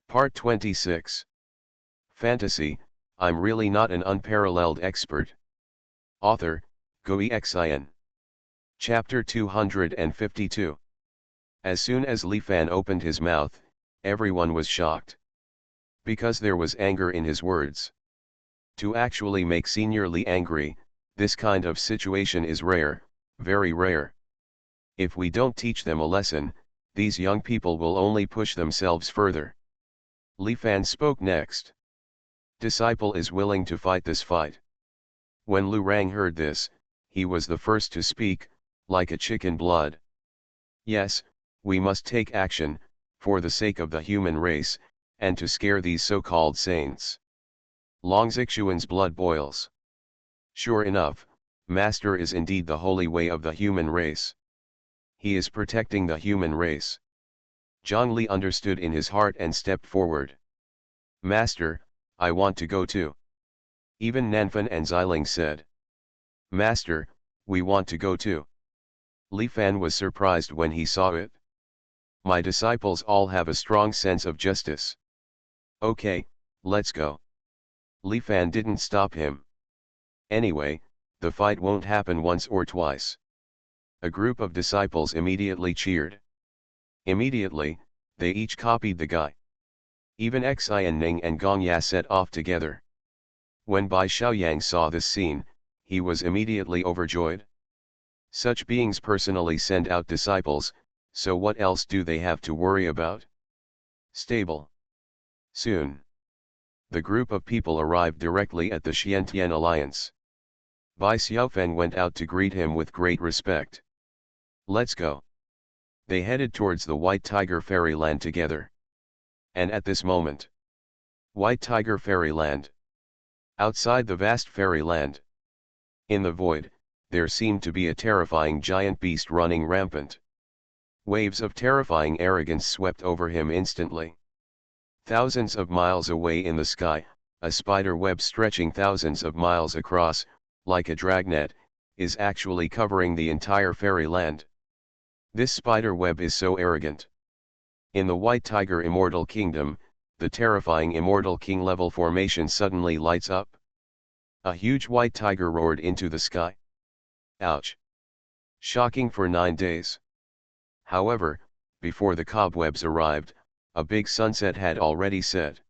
Part 26. Fantasy, I'm really not an unparalleled expert. Author, Xuanhuan. Chapter 252. As soon as Li Fan opened his mouth, everyone was shocked. Because there was anger in his words. To actually make Senior Li angry, this kind of situation is rare, very rare. If we don't teach them a lesson, these young people will only push themselves further. Li Fan spoke next. Disciple is willing to fight this fight. When Lu Rang heard this, he was the first to speak, like a chicken blood. Yes, we must take action, for the sake of the human race, and to scare these so-called saints. Long Xuanhuan's blood boils. Sure enough, Master is indeed the holy way of the human race. He is protecting the human race. Zhang Li understood in his heart and stepped forward. Master, I want to go too. Even Nanfan and Xiling said. Master, we want to go too. Li Fan was surprised when he saw it. My disciples all have a strong sense of justice. Okay, let's go. Li Fan didn't stop him. Anyway, the fight won't happen once or twice. A group of disciples immediately cheered. Immediately, they each copied the guy. Even Xianning and Gong Ya set off together. When Bai Xiaoyang saw this scene, he was immediately overjoyed. Such beings personally send out disciples, so what else do they have to worry about? Stable. Soon. The group of people arrived directly at the Xiantian alliance. Bai Xiaofeng went out to greet him with great respect. Let's go. They headed towards the White Tiger Fairyland together. And at this moment, White Tiger Fairyland. Outside the vast fairyland. In the void, there seemed to be a terrifying giant beast running rampant. Waves of terrifying arrogance swept over him instantly. Thousands of miles away in the sky, a spider web stretching thousands of miles across, like a dragnet, is actually covering the entire fairyland. This spider web is so arrogant. In the White Tiger Immortal Kingdom, the terrifying Immortal King level formation suddenly lights up. A huge white tiger roared into the sky. Ouch! Shocking for 9 days. However, before the cobwebs arrived, a big sunset had already set.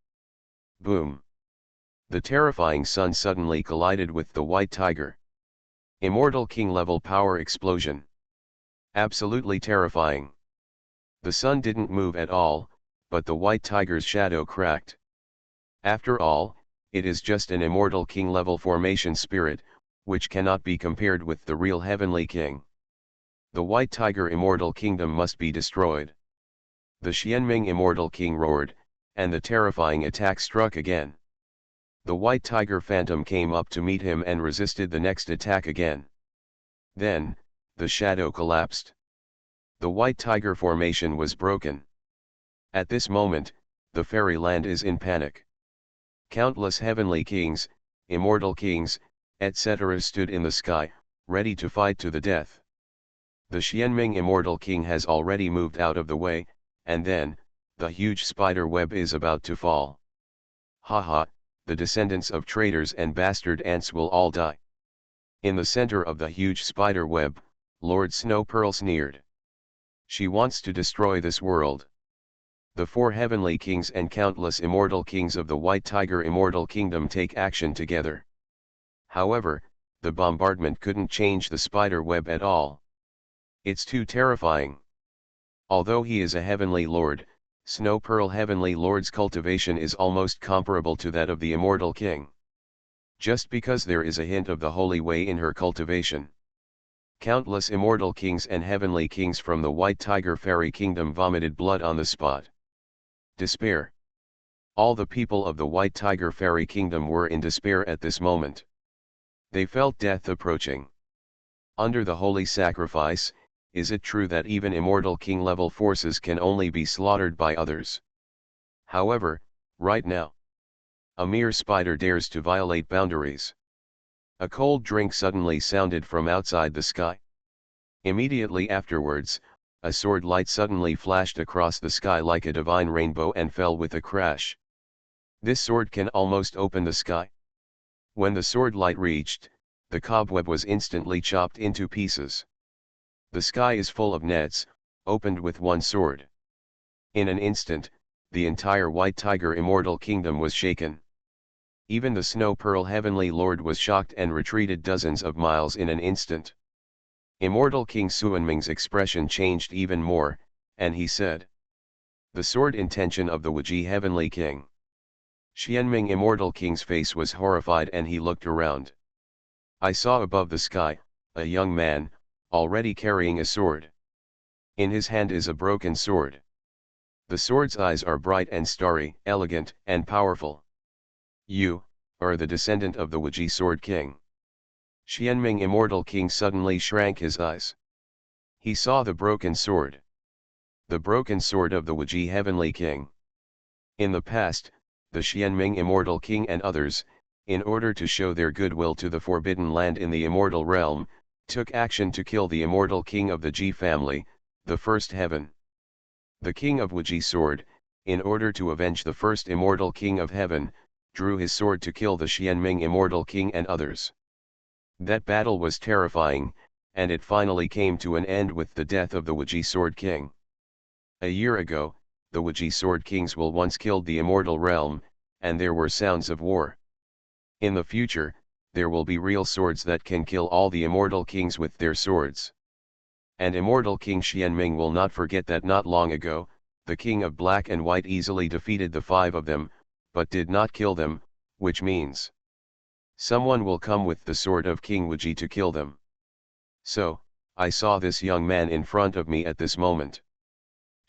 Boom! The terrifying sun suddenly collided with the white tiger. Immortal King level power explosion. Absolutely terrifying. The sun didn't move at all, but the white tiger's shadow cracked. After all, it is just an Immortal King level formation spirit, which cannot be compared with the real Heavenly King. The White Tiger Immortal Kingdom must be destroyed. The Xianming Immortal King roared, and the terrifying attack struck again. The White Tiger Phantom came up to meet him and resisted the next attack again. Then, the shadow collapsed. The White Tiger formation was broken. At this moment, the fairyland is in panic. Countless heavenly kings, immortal kings, etc. stood in the sky, ready to fight to the death. The Xianming Immortal King has already moved out of the way, and then, the huge spider web is about to fall. Haha, the descendants of traitors and bastard ants will all die. In the center of the huge spider web, Lord Snow Pearl sneered. She wants to destroy this world. The 4 heavenly kings and countless immortal kings of the White Tiger Immortal Kingdom take action together. However, the bombardment couldn't change the spider web at all. It's too terrifying. Although he is a heavenly lord, Snow Pearl Heavenly Lord's cultivation is almost comparable to that of the Immortal King. Just because there is a hint of the holy way in her cultivation. Countless immortal kings and heavenly kings from the White Tiger Fairy Kingdom vomited blood on the spot. Despair. All the people of the White Tiger Fairy Kingdom were in despair at this moment. They felt death approaching. Under the holy sacrifice, is it true that even immortal king level forces can only be slaughtered by others? However, right now, a mere spider dares to violate boundaries. A cold drink suddenly sounded from outside the sky. Immediately afterwards, a sword light suddenly flashed across the sky like a divine rainbow and fell with a crash. This sword can almost open the sky. When the sword light reached, the cobweb was instantly chopped into pieces. The sky is full of nets, opened with one sword. In an instant, the entire White Tiger Immortal Kingdom was shaken. Even the Snow Pearl Heavenly Lord was shocked and retreated dozens of miles in an instant. Immortal King Xuanming's expression changed even more, and he said, "The sword intention of the Wuji Heavenly King." Xianming Immortal King's face was horrified and he looked around. I saw above the sky, a young man, already carrying a sword. In his hand is a broken sword. The sword's eyes are bright and starry, elegant and powerful. You are the descendant of the Wuji Sword King. Xianming Immortal King suddenly shrank his eyes. He saw the broken sword. The broken sword of the Wuji Heavenly King. In the past, the Xianming Immortal King and others, in order to show their goodwill to the Forbidden Land in the Immortal Realm, took action to kill the Immortal King of the Ji family, the First Heaven. The King of Wuji Sword, in order to avenge the first Immortal King of Heaven, drew his sword to kill the Xianming Immortal King and others. That battle was terrifying, and it finally came to an end with the death of the Wuji Sword King. A year ago, the Wuji Sword Kings will once killed the Immortal Realm, and there were sounds of war. In the future, there will be real swords that can kill all the Immortal Kings with their swords. And Immortal King Xianming will not forget that not long ago, the King of Black and White easily defeated the 5 of them, but did not kill them, which means someone will come with the sword of King Wuji to kill them. So, I saw this young man in front of me at this moment.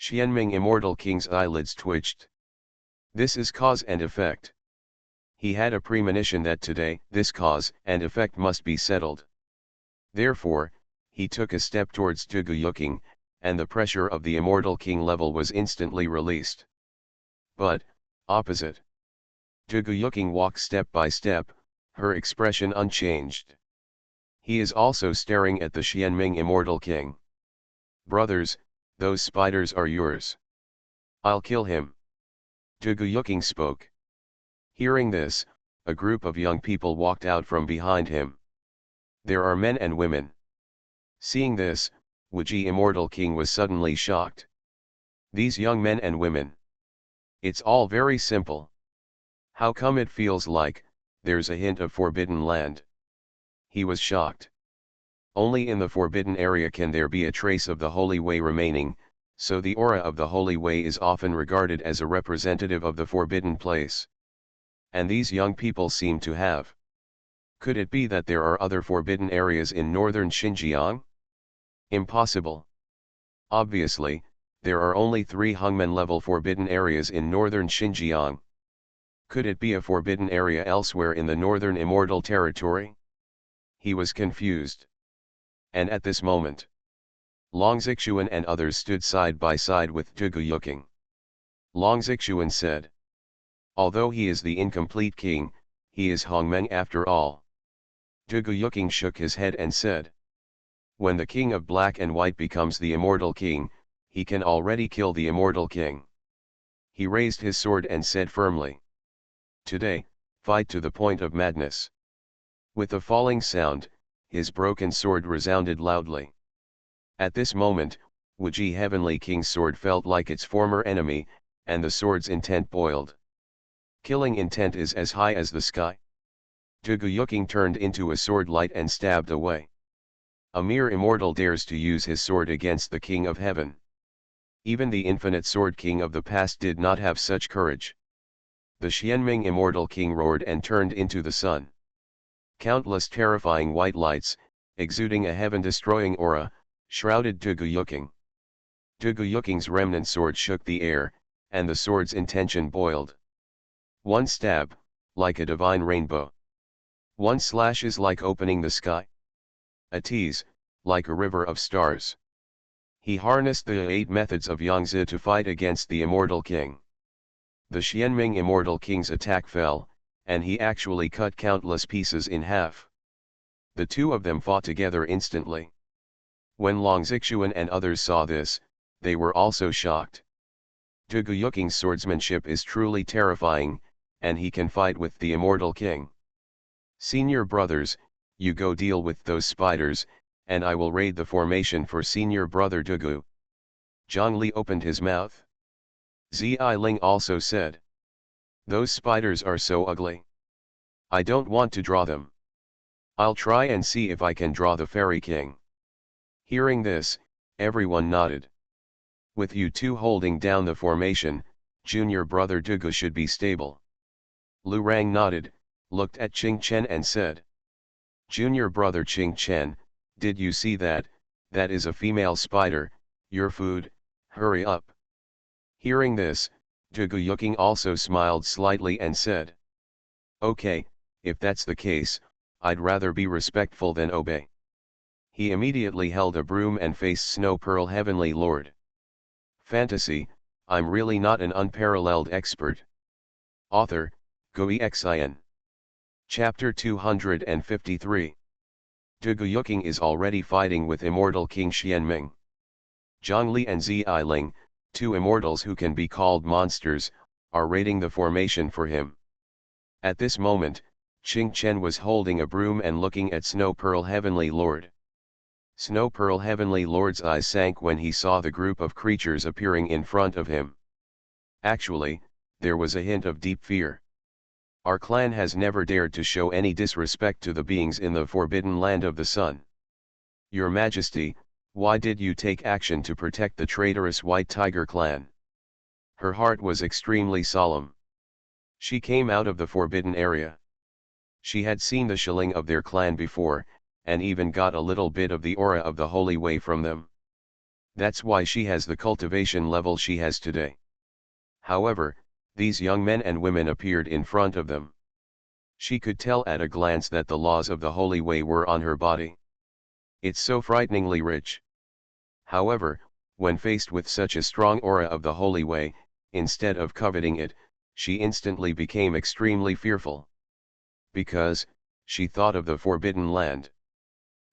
Xianming Immortal King's eyelids twitched. This is cause and effect. He had a premonition that today, this cause and effect must be settled. Therefore, he took a step towards Tuguyuking, and the pressure of the Immortal King level was instantly released. But, opposite. Tuguyuking walked step by step, her expression unchanged. He is also staring at the Xianming Immortal King. Brothers, those spiders are yours. I'll kill him. Tuguyuking spoke. Hearing this, a group of young people walked out from behind him. There are men and women. Seeing this, Wuji Immortal King was suddenly shocked. These young men and women. It's all very simple. How come it feels like there's a hint of Forbidden Land? He was shocked. Only in the Forbidden area can there be a trace of the Holy Way remaining, so the aura of the Holy Way is often regarded as a representative of the Forbidden Place. And these young people seem to have. Could it be that there are other forbidden areas in northern Xinjiang? Impossible. Obviously, there are only 3 Hongmen-level forbidden areas in northern Xinjiang. Could it be a forbidden area elsewhere in the northern Immortal Territory? He was confused. And at this moment, Long Zixuan and others stood side by side with Tuguyuking. Long Zixuan said, "Although he is the incomplete king, he is Hongmeng after all." Tuguyuking shook his head and said, "When the King of Black and White becomes the Immortal King, he can already kill the Immortal King." He raised his sword and said firmly, "Today, fight to the point of madness." With a falling sound, his broken sword resounded loudly. At this moment, Wuji Heavenly King's sword felt like its former enemy, and the sword's intent boiled. Killing intent is as high as the sky. Tuguyuking turned into a sword light and stabbed away. A mere immortal dares to use his sword against the King of Heaven. Even the Infinite Sword King of the past did not have such courage. The Xianming Immortal King roared and turned into the sun. Countless terrifying white lights, exuding a heaven-destroying aura, shrouded Tuguyuking. Tuguyuking's remnant sword shook the air, and the sword's intention boiled. One stab, like a divine rainbow. One slash is like opening the sky. A tease, like a river of stars. He harnessed the 8 methods of Yangzi to fight against the Immortal King. The Xianming Immortal King's attack fell, and he actually cut countless pieces in half. The 2 of them fought together instantly. When Long Xuanhuan and others saw this, they were also shocked. Dugu Yuking's swordsmanship is truly terrifying, and he can fight with the immortal king. Senior brothers, you go deal with those spiders, and I will raid the formation for senior brother Dugu. Zhang Li opened his mouth. Zi Ling also said. Those spiders are so ugly. I don't want to draw them. I'll try and see if I can draw the fairy king. Hearing this, everyone nodded. With you two holding down the formation, junior brother Dugu should be stable. Lu Rang nodded, looked at Qing Chen and said. Junior brother Qing Chen, did you see that? That is a female spider, your food, hurry up. Hearing this, Dugu Yuking also smiled slightly and said. Okay, if that's the case, I'd rather be respectful than obey. He immediately held a broom and faced Snow Pearl Heavenly Lord. Fantasy, I'm really not an unparalleled expert. Author, Xuanhuan. Chapter 253. Dugu Yuking is already fighting with immortal King Xianming. Zhang Li and Zi Ling, two immortals who can be called monsters, are raiding the formation for him. At this moment, Qing Chen was holding a broom and looking at Snow Pearl Heavenly Lord. Snow Pearl Heavenly Lord's eyes sank when he saw the group of creatures appearing in front of him. Actually, there was a hint of deep fear. Our clan has never dared to show any disrespect to the beings in the forbidden land of the sun. Your Majesty, why did you take action to protect the traitorous White Tiger clan? Her heart was extremely solemn. She came out of the forbidden area. She had seen the shilling of their clan before, and even got a little bit of the aura of the holy way from them. That's why she has the cultivation level she has today. However, these young men and women appeared in front of them. She could tell at a glance that the laws of the holy way were on her body. It's so frighteningly rich. However, when faced with such a strong aura of the holy way, instead of coveting it, she instantly became extremely fearful. Because, she thought of the forbidden land.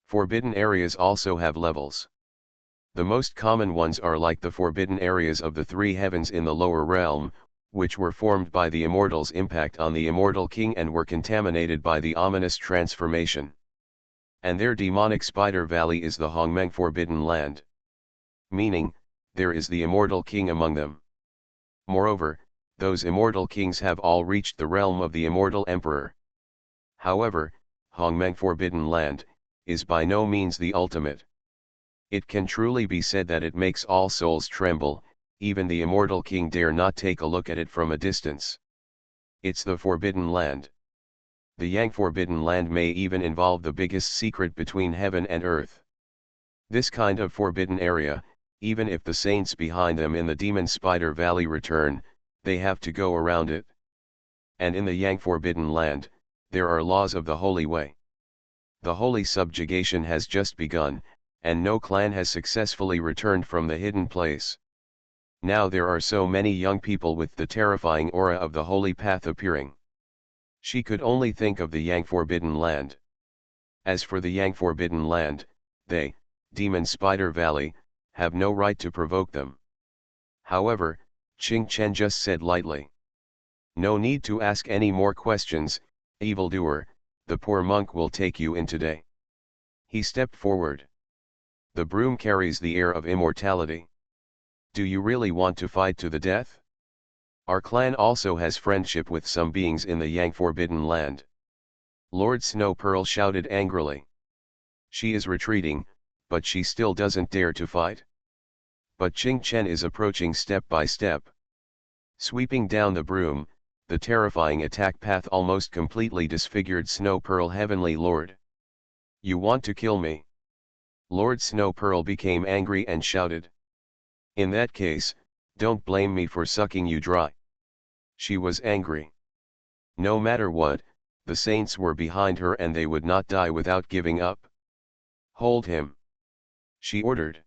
Forbidden areas also have levels. The most common ones are like the forbidden areas of the three heavens in the lower realm, which were formed by the immortal's impact on the immortal king and were contaminated by the ominous transformation. And their demonic spider valley is the Hongmeng forbidden land. Meaning, there is the immortal king among them. Moreover, those immortal kings have all reached the realm of the immortal emperor. However, Hongmeng forbidden land is by no means the ultimate. It can truly be said that it makes all souls tremble, even the immortal king dare not take a look at it from a distance. It's the forbidden land. The Yang forbidden land may even involve the biggest secret between heaven and earth. This kind of forbidden area, even if the saints behind them in the demon spider valley return, they have to go around it. And in the Yang forbidden land, there are laws of the holy way. The holy subjugation has just begun, and no clan has successfully returned from the hidden place. Now there are so many young people with the terrifying aura of the holy path appearing. She could only think of the Yang forbidden land. As for the Yang forbidden land, they, Demon Spider Valley, have no right to provoke them. However, Qing Chen just said lightly. No need to ask any more questions, evildoer, the poor monk will take you in today. He stepped forward. The broom carries the air of immortality. Do you really want to fight to the death? Our clan also has friendship with some beings in the Yang forbidden land. Lord Snow Pearl shouted angrily. She is retreating, but she still doesn't dare to fight. But Qing Chen is approaching step by step. Sweeping down the broom, the terrifying attack path almost completely disfigured Snow Pearl Heavenly Lord. You want to kill me? Lord Snow Pearl became angry and shouted. In that case, don't blame me for sucking you dry. She was angry. No matter what, the saints were behind her and they would not die without giving up. Hold him. She ordered.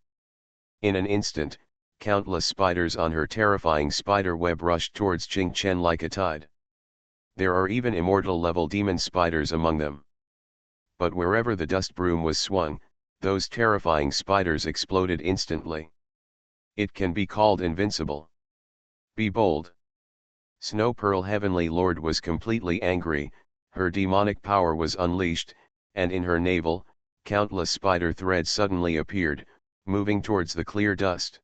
In an instant, countless spiders on her terrifying spider web rushed towards Qing Chen like a tide. There are even immortal level demon spiders among them. But wherever the dust broom was swung, those terrifying spiders exploded instantly. It can be called invincible. Be bold. Snow Pearl Heavenly Lord was completely angry, her demonic power was unleashed, and in her navel, countless spider threads suddenly appeared, moving towards the clear dust.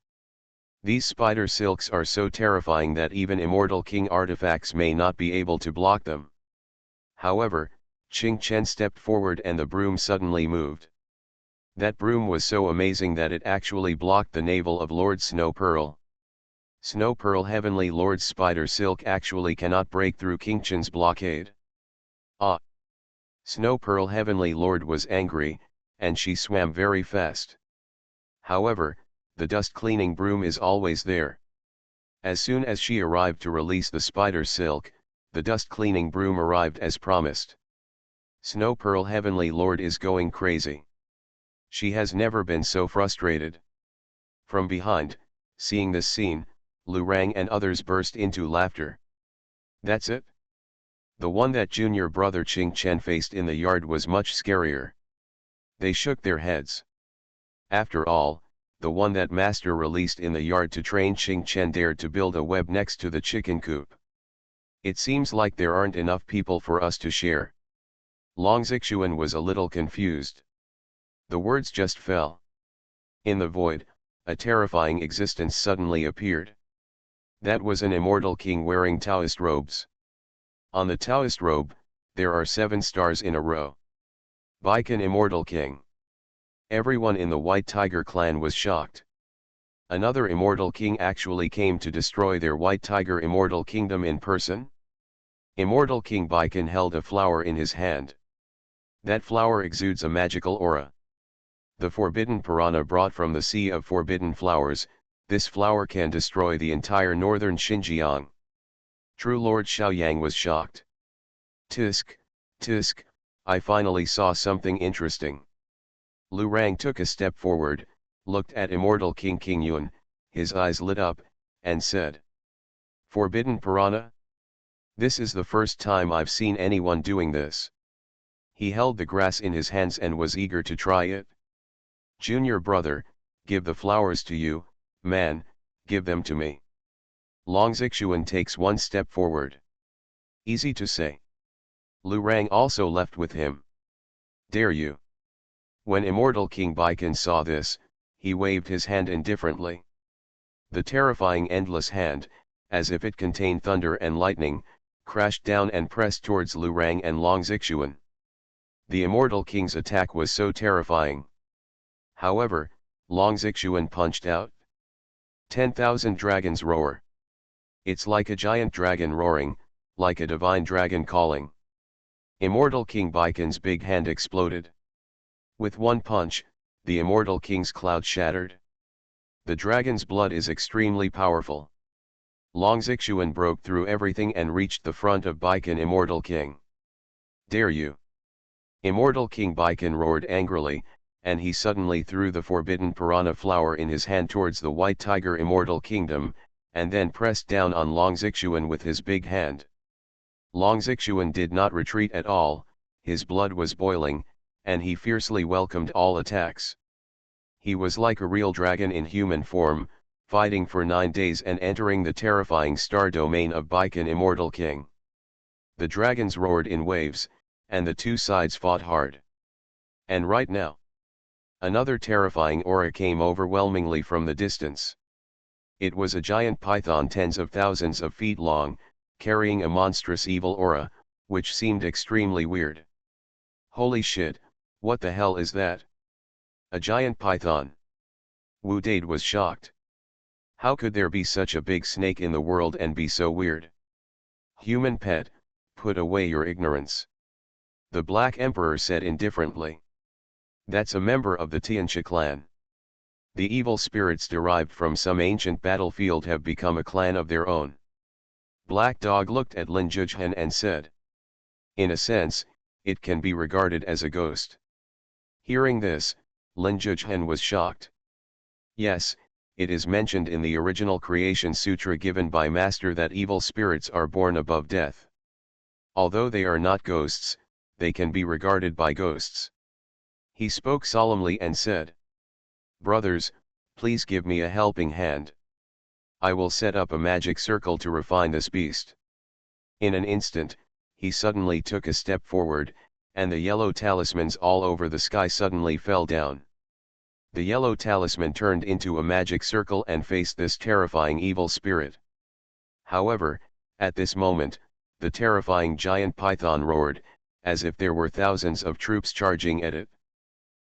These spider silks are so terrifying that even immortal king artifacts may not be able to block them. However, Qing Chen stepped forward and the broom suddenly moved. That broom was so amazing that it actually blocked the navel of Lord Snow Pearl. Snow Pearl Heavenly Lord's spider silk actually cannot break through King Chen's blockade. Ah! Snow Pearl Heavenly Lord was angry, and she swam very fast. However, the dust-cleaning broom is always there. As soon as she arrived to release the spider silk, the dust-cleaning broom arrived as promised. Snow Pearl Heavenly Lord is going crazy. She has never been so frustrated. From behind, seeing this scene, Lu Rang and others burst into laughter. That's it? The one that junior brother Qing Chen faced in the yard was much scarier. They shook their heads. After all, the one that master released in the yard to train Qing Chen dared to build a web next to the chicken coop. It seems like there aren't enough people for us to share. Long Xuanhuan was a little confused. The words just fell. In the void, a terrifying existence suddenly appeared. That was an immortal king wearing Taoist robes. On the Taoist robe, there are 7 stars in a row. Baikan Immortal King. Everyone in the White Tiger clan was shocked. Another immortal king actually came to destroy their White Tiger immortal kingdom in person. Immortal King Baikan held a flower in his hand. That flower exudes a magical aura. The forbidden piranha brought from the Sea of Forbidden Flowers, this flower can destroy the entire northern Xinjiang. True Lord Xiaoyang was shocked. Tisk, tisk, I finally saw something interesting. Lu Rang took a step forward, looked at immortal King Qingyun, his eyes lit up, and said, Forbidden piranha? This is the first time I've seen anyone doing this. He held the grass in his hands and was eager to try it. Junior brother, give the flowers to you, man, give them to me. Long Xuanhuan takes one step forward. Easy to say. Lu Rang also left with him. Dare you? When immortal King Baikan saw this, he waved his hand indifferently. The terrifying endless hand, as if it contained thunder and lightning, crashed down and pressed towards Lu Rang and Long Xuanhuan. The immortal king's attack was so terrifying. However, Long Xuanhuan punched out. 10,000 dragons roar. It's like a giant dragon roaring, like a divine dragon calling. Immortal King Baikan's big hand exploded. With one punch, the immortal king's cloud shattered. The dragon's blood is extremely powerful. Long Xuanhuan broke through everything and reached the front of Baikan Immortal King. Dare you? Immortal King Baikan roared angrily, and he suddenly threw the forbidden piranha flower in his hand towards the White Tiger Immortal Kingdom, and then pressed down on Long Xuanhuan with his big hand. Long Xuanhuan did not retreat at all, his blood was boiling, and he fiercely welcomed all attacks. He was like a real dragon in human form, fighting for 9 days and entering the terrifying star domain of Baikan Immortal King. The dragons roared in waves, and the two sides fought hard. And right now, another terrifying aura came overwhelmingly from the distance. It was a giant python tens of thousands of feet long, carrying a monstrous evil aura, which seemed extremely weird. Holy shit, what the hell is that? A giant python. Wu Dade was shocked. How could there be such a big snake in the world and be so weird? Human pet, put away your ignorance. The Black Emperor said indifferently. That's a member of the Tianxia clan. The evil spirits derived from some ancient battlefield have become a clan of their own. Black Dog looked at Lin Zhuzhen and said. In a sense, it can be regarded as a ghost. Hearing this, Lin Zhuzhen was shocked. Yes, it is mentioned in the original creation sutra given by Master that evil spirits are born above death. Although they are not ghosts, they can be regarded by ghosts. He spoke solemnly and said, "Brothers, please give me a helping hand. I will set up a magic circle to refine this beast." In an instant, he suddenly took a step forward, and the yellow talismans all over the sky suddenly fell down. The yellow talisman turned into a magic circle and faced this terrifying evil spirit. However, at this moment, the terrifying giant python roared, as if there were thousands of troops charging at it.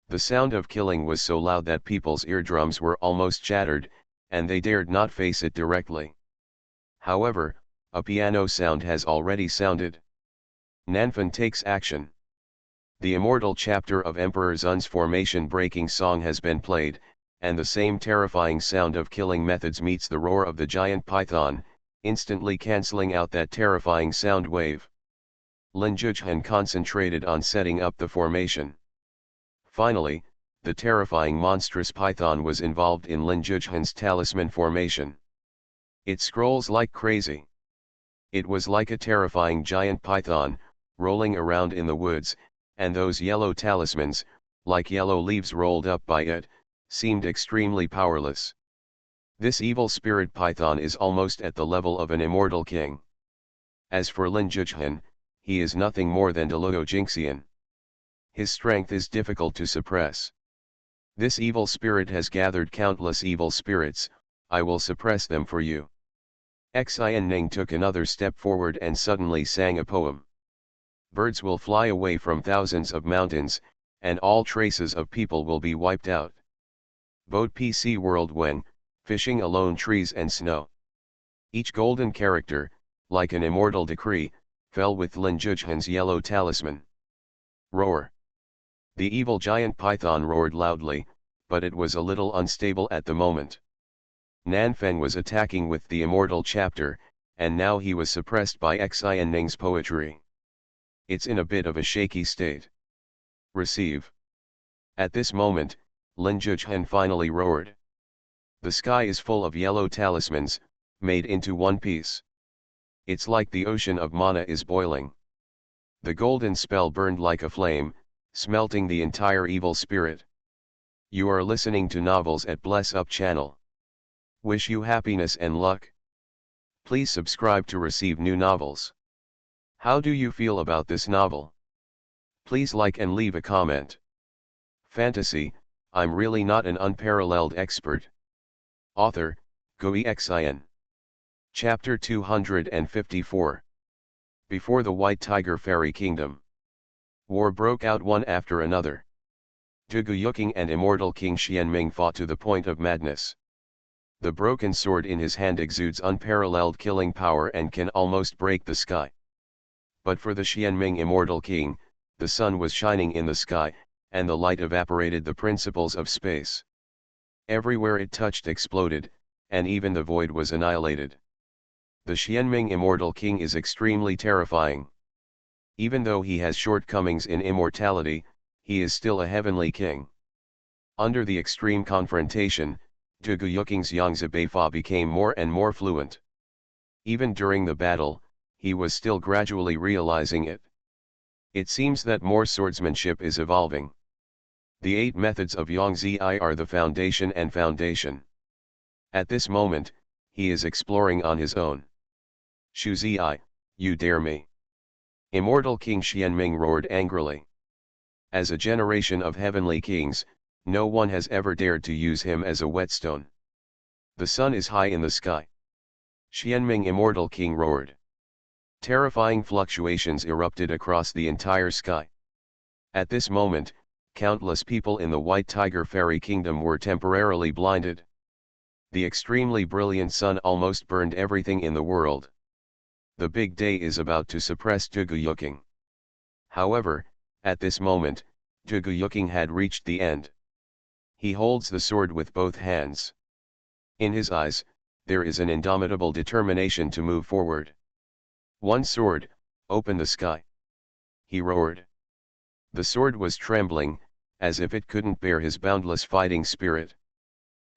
The sound of killing was so loud that people's eardrums were almost shattered, and they dared not face it directly. However, a piano sound has already sounded. Nanfan takes action. The immortal chapter of Emperor Zun's formation-breaking song has been played, and the same terrifying sound of killing methods meets the roar of the giant python, instantly cancelling out that terrifying sound wave. Lin Zhuhan concentrated on setting up the formation. Finally, the terrifying monstrous python was involved in Lin Zhuhan's talisman formation. It scrolls like crazy. It was like a terrifying giant python, rolling around in the woods, and those yellow talismans, like yellow leaves rolled up by it, seemed extremely powerless. This evil spirit python is almost at the level of an immortal king. As for Lin Zhuhan, he is nothing more than Deluo Jingxian. His strength is difficult to suppress. This evil spirit has gathered countless evil spirits. I will suppress them for you. Xuanhuan took another step forward and suddenly sang a poem. Birds will fly away from thousands of mountains, and all traces of people will be wiped out. Boat PC World when, fishing alone trees and snow. Each golden character, like an immortal decree, fell with Lin Zhuhan's yellow talisman. Roar. The evil giant python roared loudly, but it was a little unstable at the moment. Nanfan was attacking with the immortal chapter, and now he was suppressed by Xuanhuan's poetry. It's in a bit of a shaky state. Receive. At this moment, Lin Zhuhan finally roared. The sky is full of yellow talismans, made into one piece. It's like the ocean of mana is boiling. The golden spell burned like a flame, smelting the entire evil spirit. You are listening to Novels at Bless Up channel. Wish you happiness and luck. Please subscribe to receive new novels. How do you feel about this novel? Please like and leave a comment. Fantasy, I'm really not an unparalleled expert. Author, Xuanhuan. Chapter 254. Before the White Tiger Fairy Kingdom. War broke out one after another. Zhuge Yuqing and immortal King Xianming fought to the point of madness. The broken sword in his hand exudes unparalleled killing power and can almost break the sky. But for the Xianming immortal king, the sun was shining in the sky, and the light evaporated the principles of space. Everywhere it touched exploded, and even the void was annihilated. The Xianming immortal king is extremely terrifying. Even though he has shortcomings in immortality, he is still a heavenly king. Under the extreme confrontation, Zhuge Yuqing's Yangzi Beifa became more and more fluent. Even during the battle, he was still gradually realizing it. It seems that more swordsmanship is evolving. The 8 methods of Yangzi are the foundation and foundation. At this moment, he is exploring on his own. Shuzi, you dare me? Immortal King Xianming roared angrily. As a generation of heavenly kings, no one has ever dared to use him as a whetstone. The sun is high in the sky. Xianming immortal king roared. Terrifying fluctuations erupted across the entire sky. At this moment, countless people in the White Tiger Fairy Kingdom were temporarily blinded. The extremely brilliant sun almost burned everything in the world. The big day is about to suppress Zhuge Yuqing. However, at this moment, Zhuge Yuqing had reached the end. He holds the sword with both hands. In his eyes, there is an indomitable determination to move forward. One sword, open the sky. He roared. The sword was trembling, as if it couldn't bear his boundless fighting spirit.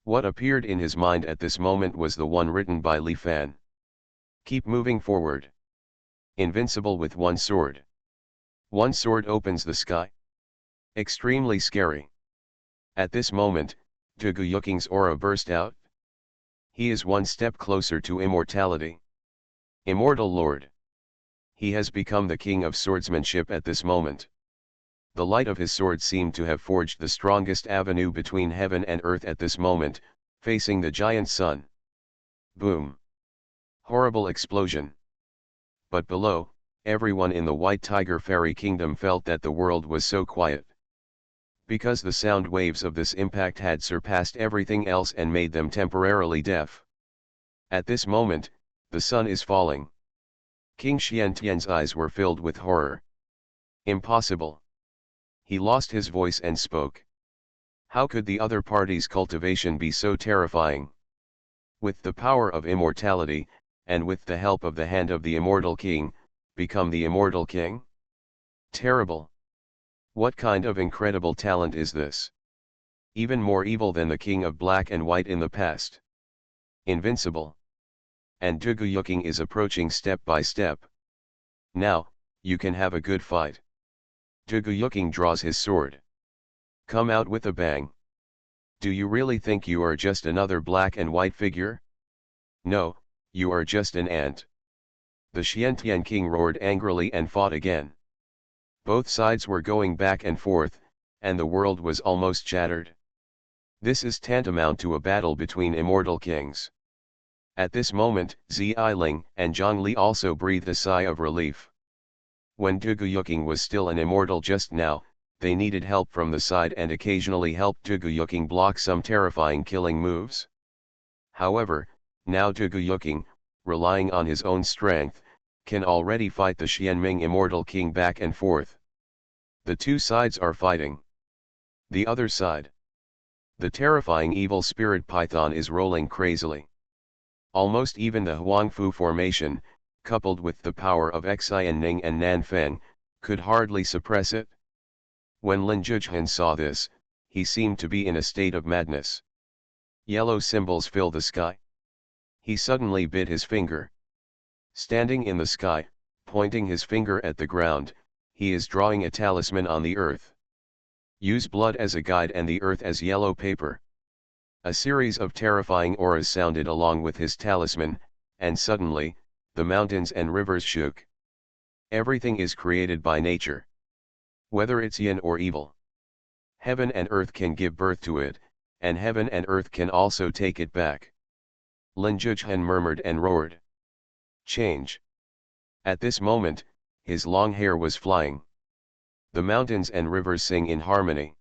What appeared in his mind at this moment was the one written by Li Fan. Keep moving forward. Invincible with one sword. One sword opens the sky. Extremely scary. At this moment, Dugu Yuking's aura burst out. He is one step closer to immortality. Immortal Lord. He has become the king of swordsmanship at this moment. The light of his sword seemed to have forged the strongest avenue between heaven and earth at this moment, facing the giant sun. Boom! Horrible explosion. But below, everyone in the White Tiger Fairy Kingdom felt that the world was so quiet. Because the sound waves of this impact had surpassed everything else and made them temporarily deaf. At this moment, the sun is falling. King Xiantian's eyes were filled with horror. Impossible. He lost his voice and spoke. How could the other party's cultivation be so terrifying? With the power of immortality, and with the help of the hand of the immortal king, become the immortal king? Terrible. What kind of incredible talent is this? Even more evil than the king of black and white in the past. Invincible. And Dugu Yuking is approaching step by step. Now, you can have a good fight. Dugu Yuking draws his sword. Come out with a bang. Do you really think you are just another black and white figure? No, you are just an ant. The Xiantian king roared angrily and fought again. Both sides were going back and forth, and the world was almost shattered. This is tantamount to a battle between immortal kings. At this moment, Zi Yiling and Zhang Li also breathed a sigh of relief. When Dugu Yuking was still an immortal just now, they needed help from the side and occasionally helped Dugu Yuking block some terrifying killing moves. However, now Dugu Yuking, relying on his own strength, can already fight the Xianming immortal king back and forth. The two sides are fighting. The other side. The terrifying evil spirit python is rolling crazily. Almost even the Huangfu formation, coupled with the power of Xianning and Nanfeng, could hardly suppress it. When Lin Zhujian saw this, he seemed to be in a state of madness. Yellow symbols fill the sky. He suddenly bit his finger. Standing in the sky, pointing his finger at the ground, he is drawing a talisman on the earth. Use blood as a guide and the earth as yellow paper. A series of terrifying auras sounded along with his talisman, and suddenly, the mountains and rivers shook. Everything is created by nature. Whether it's yin or evil. Heaven and earth can give birth to it, and heaven and earth can also take it back. Lin Zhujian murmured and roared. Change. At this moment, his long hair was flying. The mountains and rivers sing in harmony.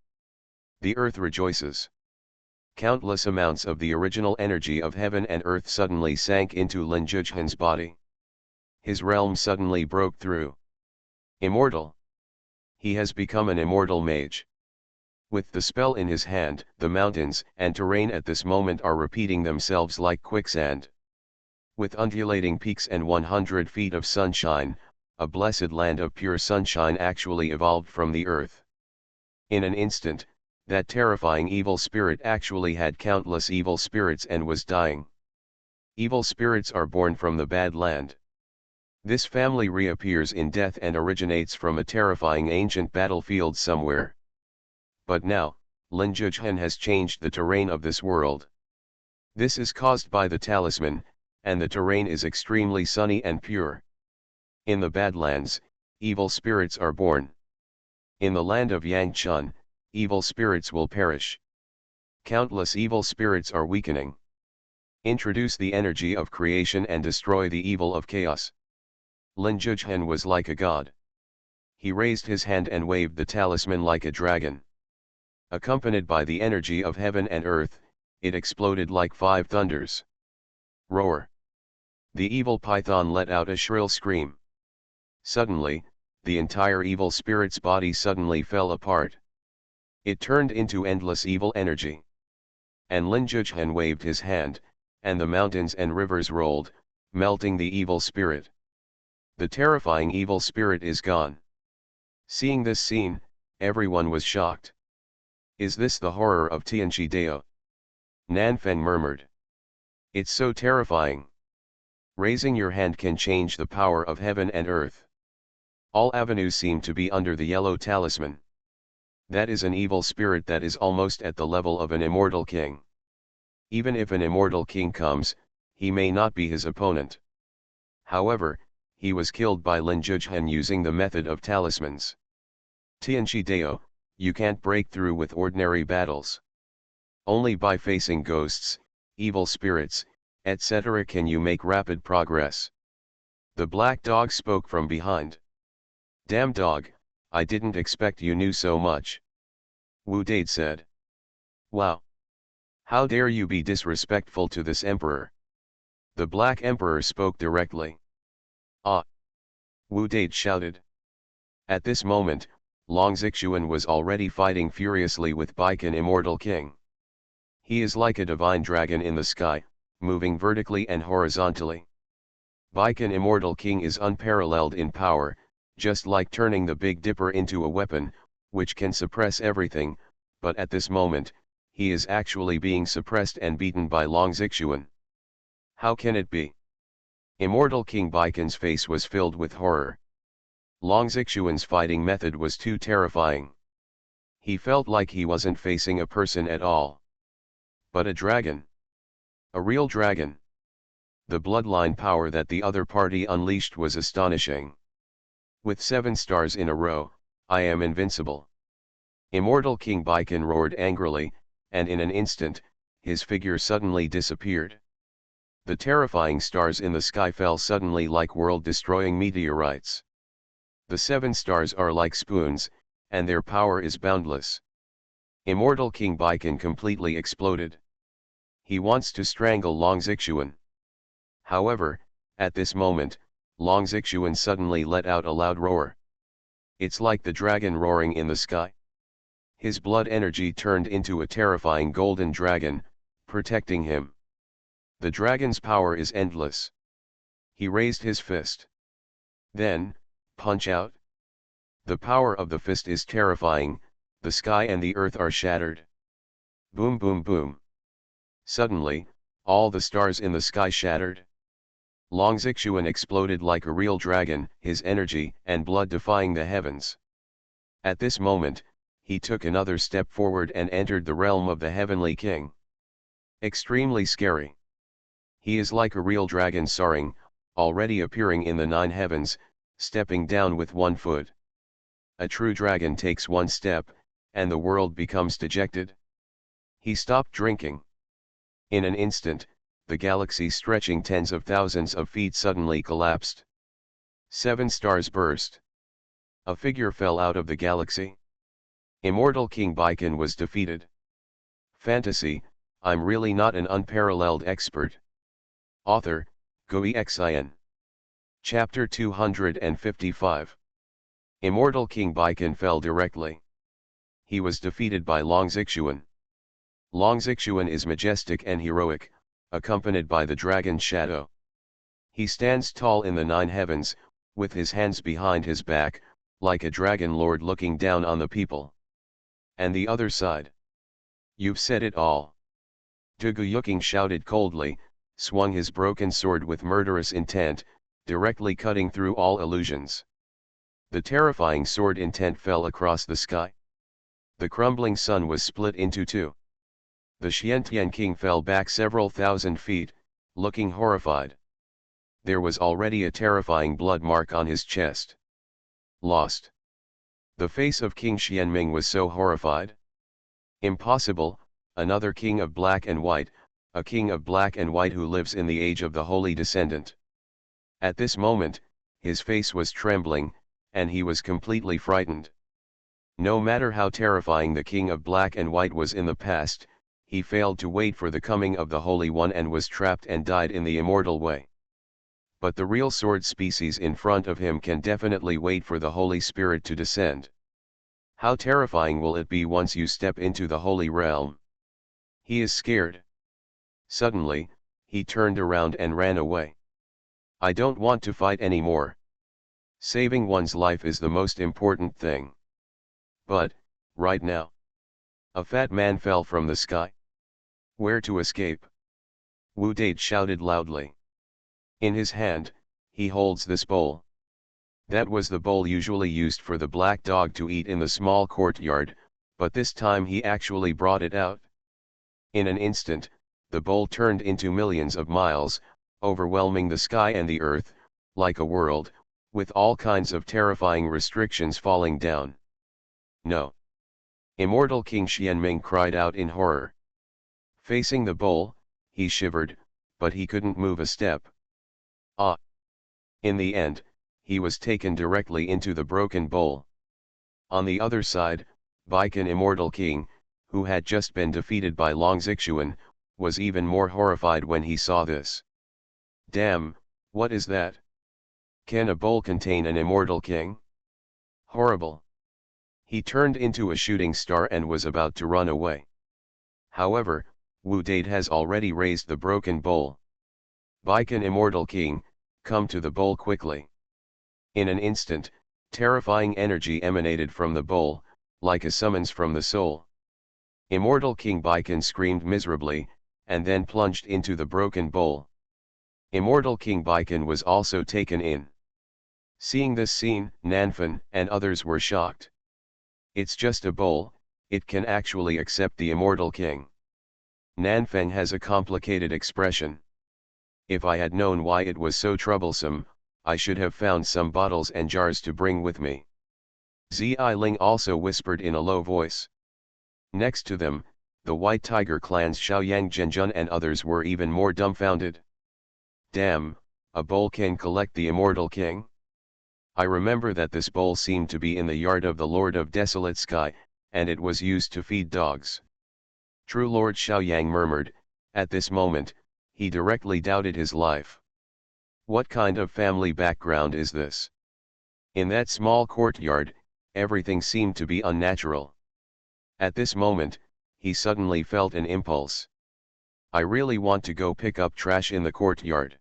The earth rejoices. Countless amounts of the original energy of heaven and earth suddenly sank into Lin Zhujian's body. His realm suddenly broke through. Immortal. He has become an immortal mage. With the spell in his hand, the mountains and terrain at this moment are repeating themselves like quicksand. With undulating peaks and 100 feet of sunshine, a blessed land of pure sunshine actually evolved from the earth. In an instant, that terrifying evil spirit actually had countless evil spirits and was dying. Evil spirits are born from the bad land. This family reappears in death and originates from a terrifying ancient battlefield somewhere. But now, Lin Zhujian has changed the terrain of this world. This is caused by the talisman, and the terrain is extremely sunny and pure. In the Badlands, evil spirits are born. In the land of Yangchun, evil spirits will perish. Countless evil spirits are weakening. Introduce the energy of creation and destroy the evil of chaos. Lin Zhujian was like a god. He raised his hand and waved the talisman like a dragon. Accompanied by the energy of heaven and earth, it exploded like 5 thunders. Roar! The evil python let out a shrill scream. Suddenly, the entire evil spirit's body suddenly fell apart. It turned into endless evil energy. And Lin Zhujian waved his hand, and the mountains and rivers rolled, melting the evil spirit. The terrifying evil spirit is gone. Seeing this scene, everyone was shocked. Is this the horror of Tianqi Dao? Nanfeng murmured. It's so terrifying. Raising your hand can change the power of heaven and earth. All avenues seem to be under the yellow talisman. That is an evil spirit that is almost at the level of an immortal king. Even if an immortal king comes, he may not be his opponent. However, he was killed by Lin Zhujian using the method of talismans. Tianchi Dao, you can't break through with ordinary battles. Only by facing ghosts, evil spirits, etc. can you make rapid progress. The black dog spoke from behind. Damn dog, I didn't expect you knew so much. Wu Dade said. Wow. How dare you be disrespectful to this emperor? The Black Emperor spoke directly. Ah! Wu Dade shouted. At this moment, Long Zixuan was already fighting furiously with Baikan Immortal King. He is like a divine dragon in the sky, moving vertically and horizontally. Baikan Immortal King is unparalleled in power, just like turning the Big Dipper into a weapon, which can suppress everything, but at this moment, he is actually being suppressed and beaten by Long Zixuan. How can it be? Immortal King Baikan's face was filled with horror. Long Zixuan's fighting method was too terrifying. He felt like he wasn't facing a person at all, but a dragon. A real dragon. The bloodline power that the other party unleashed was astonishing. With 7 stars in a row, I am invincible. Immortal King Baikan roared angrily, and in an instant, his figure suddenly disappeared. The terrifying stars in the sky fell suddenly like world-destroying meteorites. The 7 stars are like spoons, and their power is boundless. Immortal King Baikan completely exploded. He wants to strangle Long Zixuan. However, at this moment, Long Zixuan suddenly let out a loud roar. It's like the dragon roaring in the sky. His blood energy turned into a terrifying golden dragon, protecting him. The dragon's power is endless. He raised his fist. Then, punch out. The power of the fist is terrifying, the sky and the earth are shattered. Boom boom boom. Suddenly, all the stars in the sky shattered. Long Zixuan exploded like a real dragon, his energy and blood defying the heavens. At this moment, he took another step forward and entered the realm of the Heavenly King. Extremely scary. He is like a real dragon soaring, already appearing in the 9 heavens, stepping down with 1 foot. A true dragon takes 1 step, and the world becomes dejected. He stopped drinking. In an instant, the galaxy stretching tens of thousands of feet suddenly collapsed. 7 stars burst. A figure fell out of the galaxy. Immortal King Baikan was defeated. Fantasy, I'm really not an unparalleled expert. Author, Xuanhuan. Chapter 255. Immortal King Baikan fell directly. He was defeated by Long Zixuan. Long Zixuan is majestic and heroic, accompanied by the dragon shadow. He stands tall in the 9 heavens, with his hands behind his back, like a dragon lord looking down on the people. And the other side. You've said it all. Dugu Yuking shouted coldly, swung his broken sword with murderous intent, directly cutting through all illusions. The terrifying sword intent fell across the sky. The crumbling sun was split into 2. The Xiantian king fell back several thousand feet, looking horrified. There was already a terrifying blood mark on his chest. Lost. The face of King Xianming was so horrified. Impossible, another king of black and white, a king of black and white who lives in the age of the holy descendant. At this moment, his face was trembling, and he was completely frightened. No matter how terrifying the king of black and white was in the past, he failed to wait for the coming of the Holy One and was trapped and died in the immortal way. But the real sword species in front of him can definitely wait for the Holy Spirit to descend. How terrifying will it be once you step into the holy realm? He is scared. Suddenly, he turned around and ran away. I don't want to fight anymore. Saving one's life is the most important thing. But, right now, a fat man fell from the sky. Where to escape? Wu Dade shouted loudly. In his hand, he holds this bowl. That was the bowl usually used for the black dog to eat in the small courtyard, but this time he actually brought it out. In an instant, the bowl turned into millions of miles, overwhelming the sky and the earth, like a world, with all kinds of terrifying restrictions falling down. No! Immortal King Xianming cried out in horror. Facing the bowl, he shivered, but he couldn't move a step. Ah! In the end, he was taken directly into the broken bowl. On the other side, Baikan Immortal King, who had just been defeated by Long Xuanhuan, was even more horrified when he saw this. Damn, what is that? Can a bowl contain an immortal king? Horrible! He turned into a shooting star and was about to run away. However, Wu Dade has already raised the broken bowl. Baikan Immortal King, come to the bowl quickly. In an instant, terrifying energy emanated from the bowl, like a summons from the soul. Immortal King Baikan screamed miserably, and then plunged into the broken bowl. Immortal King Baikan was also taken in. Seeing this scene, Nanfan and others were shocked. It's just a bowl, it can actually accept the Immortal King. Nanfan has a complicated expression. If I had known why it was so troublesome, I should have found some bottles and jars to bring with me. Ziling also whispered in a low voice. Next to them, the White Tiger clan's Xiaoyang Zhenjun and others were even more dumbfounded. Damn, a bowl can collect the Immortal King? I remember that this bowl seemed to be in the yard of the Lord of Desolate Sky, and it was used to feed dogs. True Lord Xiaoyang murmured. At this moment, he directly doubted his life. What kind of family background is this? In that small courtyard, everything seemed to be unnatural. At this moment, he suddenly felt an impulse. I really want to go pick up trash in the courtyard.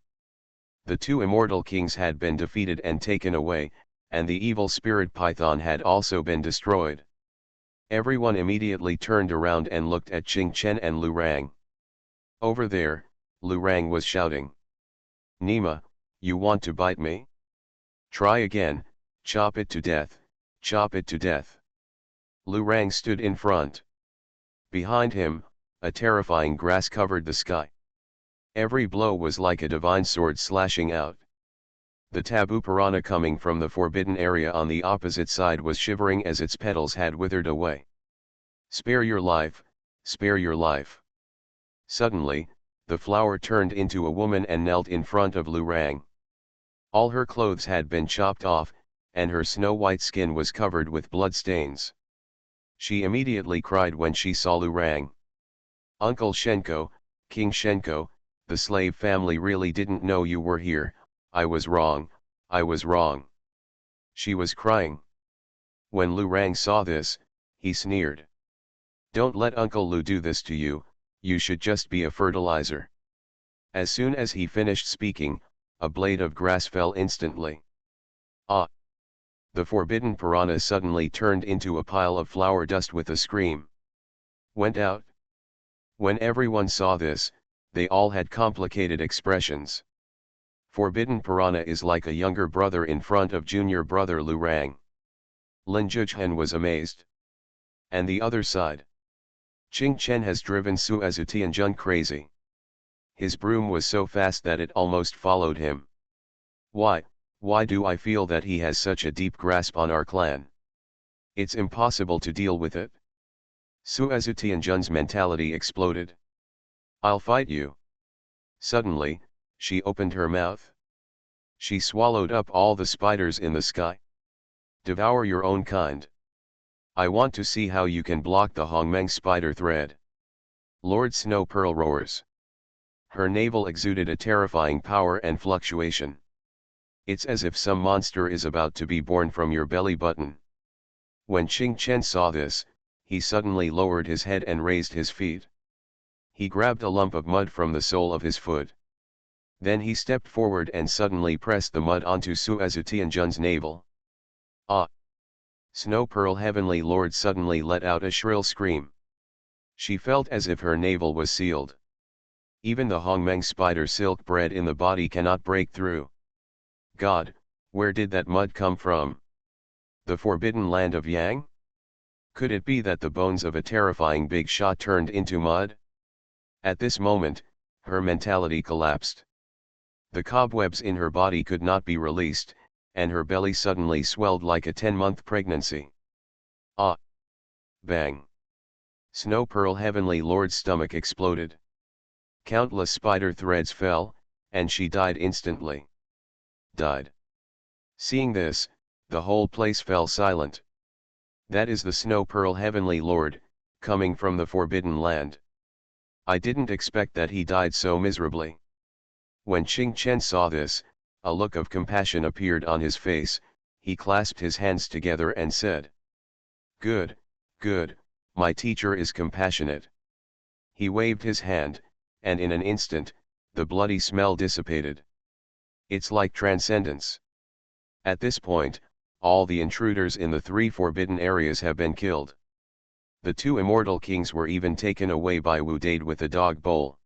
The two immortal kings had been defeated and taken away, and the evil spirit python had also been destroyed. Everyone immediately turned around and looked at Qing Chen and Lu Rang. Over there, Lu Rang was shouting. Nima, you want to bite me? Try again, chop it to death, chop it to death. Lu Rang stood in front. Behind him, a terrifying grass covered the sky. Every blow was like a divine sword slashing out. The taboo piranha coming from the forbidden area on the opposite side was shivering as its petals had withered away. Spare your life, spare your life. Suddenly, the flower turned into a woman and knelt in front of Lu Rang. All her clothes had been chopped off, and her snow-white skin was covered with blood stains. She immediately cried when she saw Lu Rang. Uncle Shenko, King Shenko, the slave family really didn't know you were here. I was wrong, I was wrong. She was crying. When Lu Rang saw this, he sneered. Don't let Uncle Lu do this to you, you should just be a fertilizer. As soon as he finished speaking, a blade of grass fell instantly. Ah! The forbidden piranha suddenly turned into a pile of flower dust with a scream. Went out. When everyone saw this, they all had complicated expressions. Forbidden piranha is like a younger brother in front of junior brother Lu Rang. Lin Zhuchen was amazed. And the other side. Qing Chen has driven Su Tianjun crazy. His broom was so fast that it almost followed him. Why do I feel that he has such a deep grasp on our clan? It's impossible to deal with it. Su Tianjun's mentality exploded. I'll fight you. Suddenly, she opened her mouth. She swallowed up all the spiders in the sky. Devour your own kind. I want to see how you can block the Hongmeng spider thread. Lord Snow Pearl roars. Her navel exuded a terrifying power and fluctuation. It's as if some monster is about to be born from your belly button. When Qing Chen saw this, he suddenly lowered his head and raised his feet. He grabbed a lump of mud from the sole of his foot. Then he stepped forward and suddenly pressed the mud onto Su Tianjun's navel. Ah! Snow Pearl Heavenly Lord suddenly let out a shrill scream. She felt as if her navel was sealed. Even the Hongmeng spider silk bred in the body cannot break through. God, where did that mud come from? The forbidden land of Yang? Could it be that the bones of a terrifying big shot turned into mud? At this moment, her mentality collapsed. The cobwebs in her body could not be released, and her belly suddenly swelled like a 10-month pregnancy. Ah! Bang! Snow Pearl Heavenly Lord's stomach exploded. Countless spider threads fell, and she died instantly. Died. Seeing this, the whole place fell silent. That is the Snow Pearl Heavenly Lord, coming from the Forbidden Land. I didn't expect that he died so miserably. When Qing Chen saw this, a look of compassion appeared on his face. He clasped his hands together and said, "Good, good, my teacher is compassionate." He waved his hand, and in an instant, the bloody smell dissipated. It's like transcendence. At this point, all the intruders in the 3 forbidden areas have been killed. The 2 immortal kings were even taken away by Wu Dade with a dog bowl.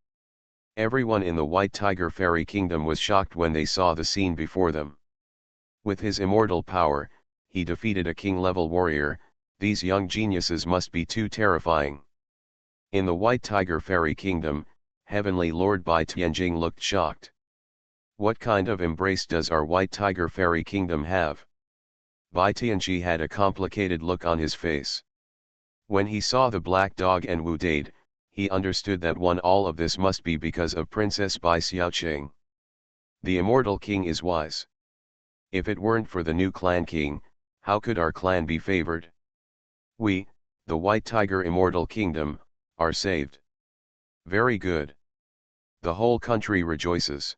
Everyone in the White Tiger Fairy Kingdom was shocked when they saw the scene before them. With his immortal power, he defeated a king-level warrior. These young geniuses must be too terrifying. In the White Tiger Fairy Kingdom, Heavenly Lord Bai Tianjing looked shocked. What kind of embrace does our White Tiger Fairy Kingdom have? Bai Tianji had a complicated look on his face. When he saw the black dog and Wu Dade, he understood that all of this must be because of Princess Bai Xiaoqing. The immortal king is wise. If it weren't for the new clan king, how could our clan be favored? We, the White Tiger Immortal Kingdom, are saved. Very good. The whole country rejoices.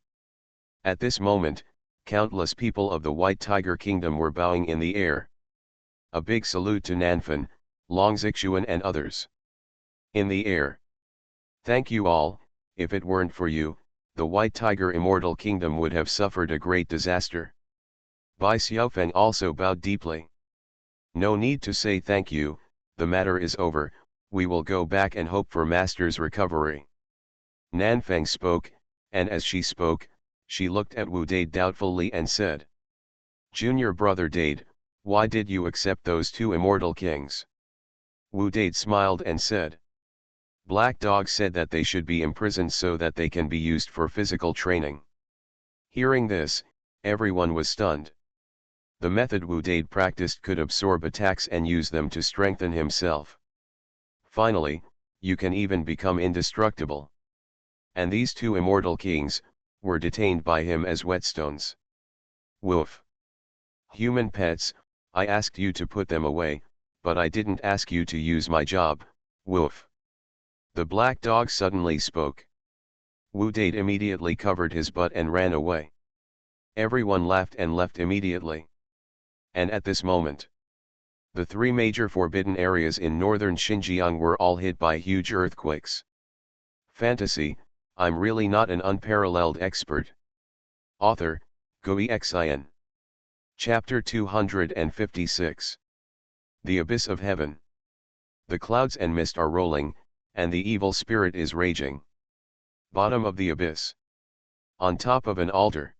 At this moment, countless people of the White Tiger Kingdom were bowing in the air. A big salute to Nanfan, Long Xuanhuan and others. In the air. Thank you all. If it weren't for you, the White Tiger Immortal Kingdom would have suffered a great disaster. Bai Xiaofeng also bowed deeply. No need to say thank you, the matter is over. We will go back and hope for Master's recovery. Nanfeng spoke, and as she spoke, she looked at Wu Dade doubtfully and said, "Junior brother Dade, why did you accept those 2 immortal kings?" Wu Dade smiled and said, "Black Dog said that they should be imprisoned so that they can be used for physical training." Hearing this, everyone was stunned. The method Wu Dade practiced could absorb attacks and use them to strengthen himself. Finally, you can even become indestructible. And these 2 immortal kings were detained by him as whetstones. Woof. Human pets, I asked you to put them away, but I didn't ask you to use my job. Woof. The black dog suddenly spoke. Wu Dade immediately covered his butt and ran away. Everyone laughed and left immediately. And at this moment, the 3 major forbidden areas in northern Xinjiang were all hit by huge earthquakes. Fantasy, I'm really not an unparalleled expert. Author, Xuanhuan. Chapter 256. The Abyss of Heaven. The clouds and mist are rolling, and the evil spirit is raging. Bottom of the abyss. On top of an altar.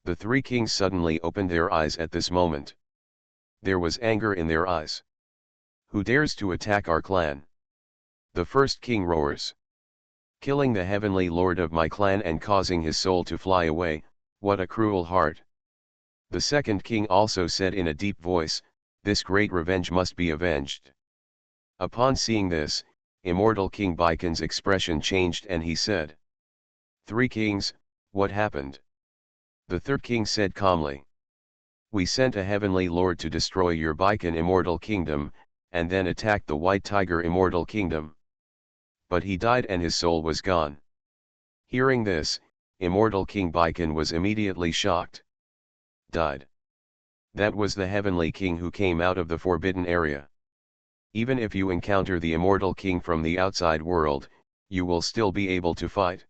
The 3 kings suddenly opened their eyes at this moment. There was anger in their eyes. Who dares to attack our clan? The first king roars. Killing the heavenly lord of my clan and causing his soul to fly away, what a cruel heart. The second king also said in a deep voice, this great revenge must be avenged. Upon seeing this, immortal King Baikon's expression changed and he said, 3 kings, what happened? The third king said calmly, we sent a heavenly lord to destroy your Baikon immortal kingdom, and then attacked the White Tiger immortal kingdom. But he died and his soul was gone. Hearing this, immortal King Baikon was immediately shocked. Died. That was the heavenly king who came out of the forbidden area. Even if you encounter the immortal king from the outside world, you will still be able to fight.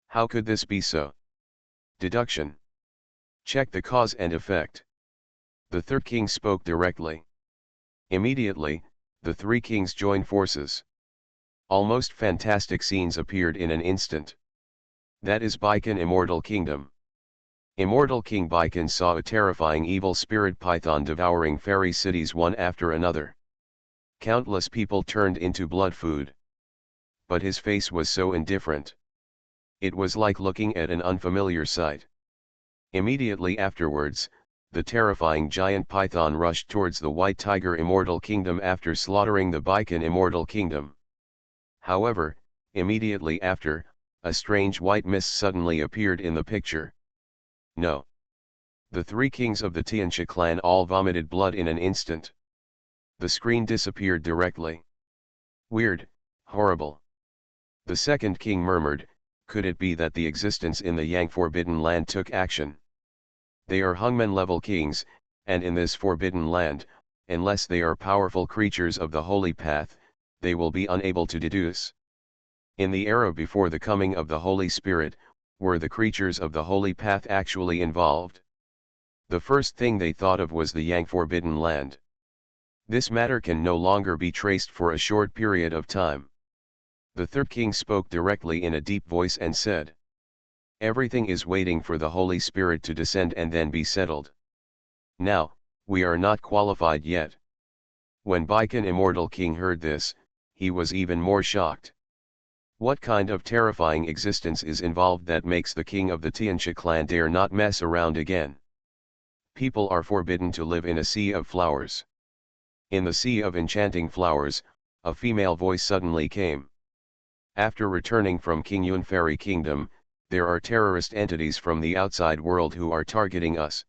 How could this be so? Deduction. Check the cause and effect. The third king spoke directly. Immediately, the 3 kings joined forces. Almost fantastic scenes appeared in an instant. That is Baikon Immortal Kingdom. Immortal King Baikon saw a terrifying evil spirit python devouring fairy cities one after another. Countless people turned into blood food. But his face was so indifferent. It was like looking at an unfamiliar sight. Immediately afterwards, the terrifying giant python rushed towards the white tiger immortal kingdom after slaughtering the Baikan immortal kingdom. However, immediately after, a strange white mist suddenly appeared in the picture. No. The three kings of the Tianxia clan all vomited blood in an instant. The screen disappeared directly. Weird, horrible. The second king murmured, could it be that the existence in the Yang Forbidden Land took action? They are Hungmen-level kings, and in this forbidden land, unless they are powerful creatures of the holy path, they will be unable to deduce. In the era before the coming of the Holy Spirit, were the creatures of the holy path actually involved? The first thing they thought of was the Yang Forbidden Land. This matter can no longer be traced for a short period of time. The third king spoke directly in a deep voice and said, everything is waiting for the Holy Spirit to descend and then be settled. Now, we are not qualified yet. When Baikan immortal king heard this, he was even more shocked. What kind of terrifying existence is involved that makes the king of the Tianxia clan dare not mess around again? People are forbidden to live in a sea of flowers. In the sea of enchanting flowers, a female voice suddenly came. After returning from King Yun Fairy Kingdom, there are terrorist entities from the outside world who are targeting us.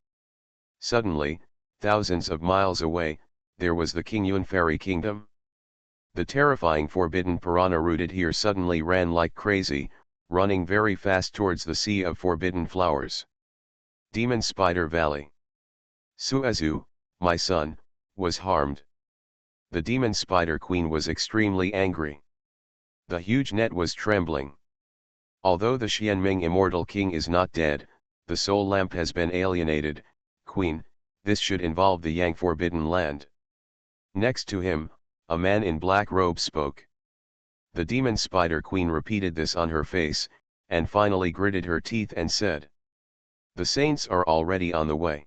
Suddenly, thousands of miles away, there was the King Yun Fairy Kingdom. The terrifying forbidden piranha rooted here suddenly ran like crazy, running very fast towards the sea of forbidden flowers. Demon Spider Valley. Suazu, my son, was harmed. The demon spider queen was extremely angry. The huge net was trembling. Although the Xianming immortal king is not dead, the soul lamp has been alienated. Queen, this should involve the Yang Forbidden Land. Next to him, a man in black robe spoke. The demon spider queen repeated this on her face, and finally gritted her teeth and said, the saints are already on the way.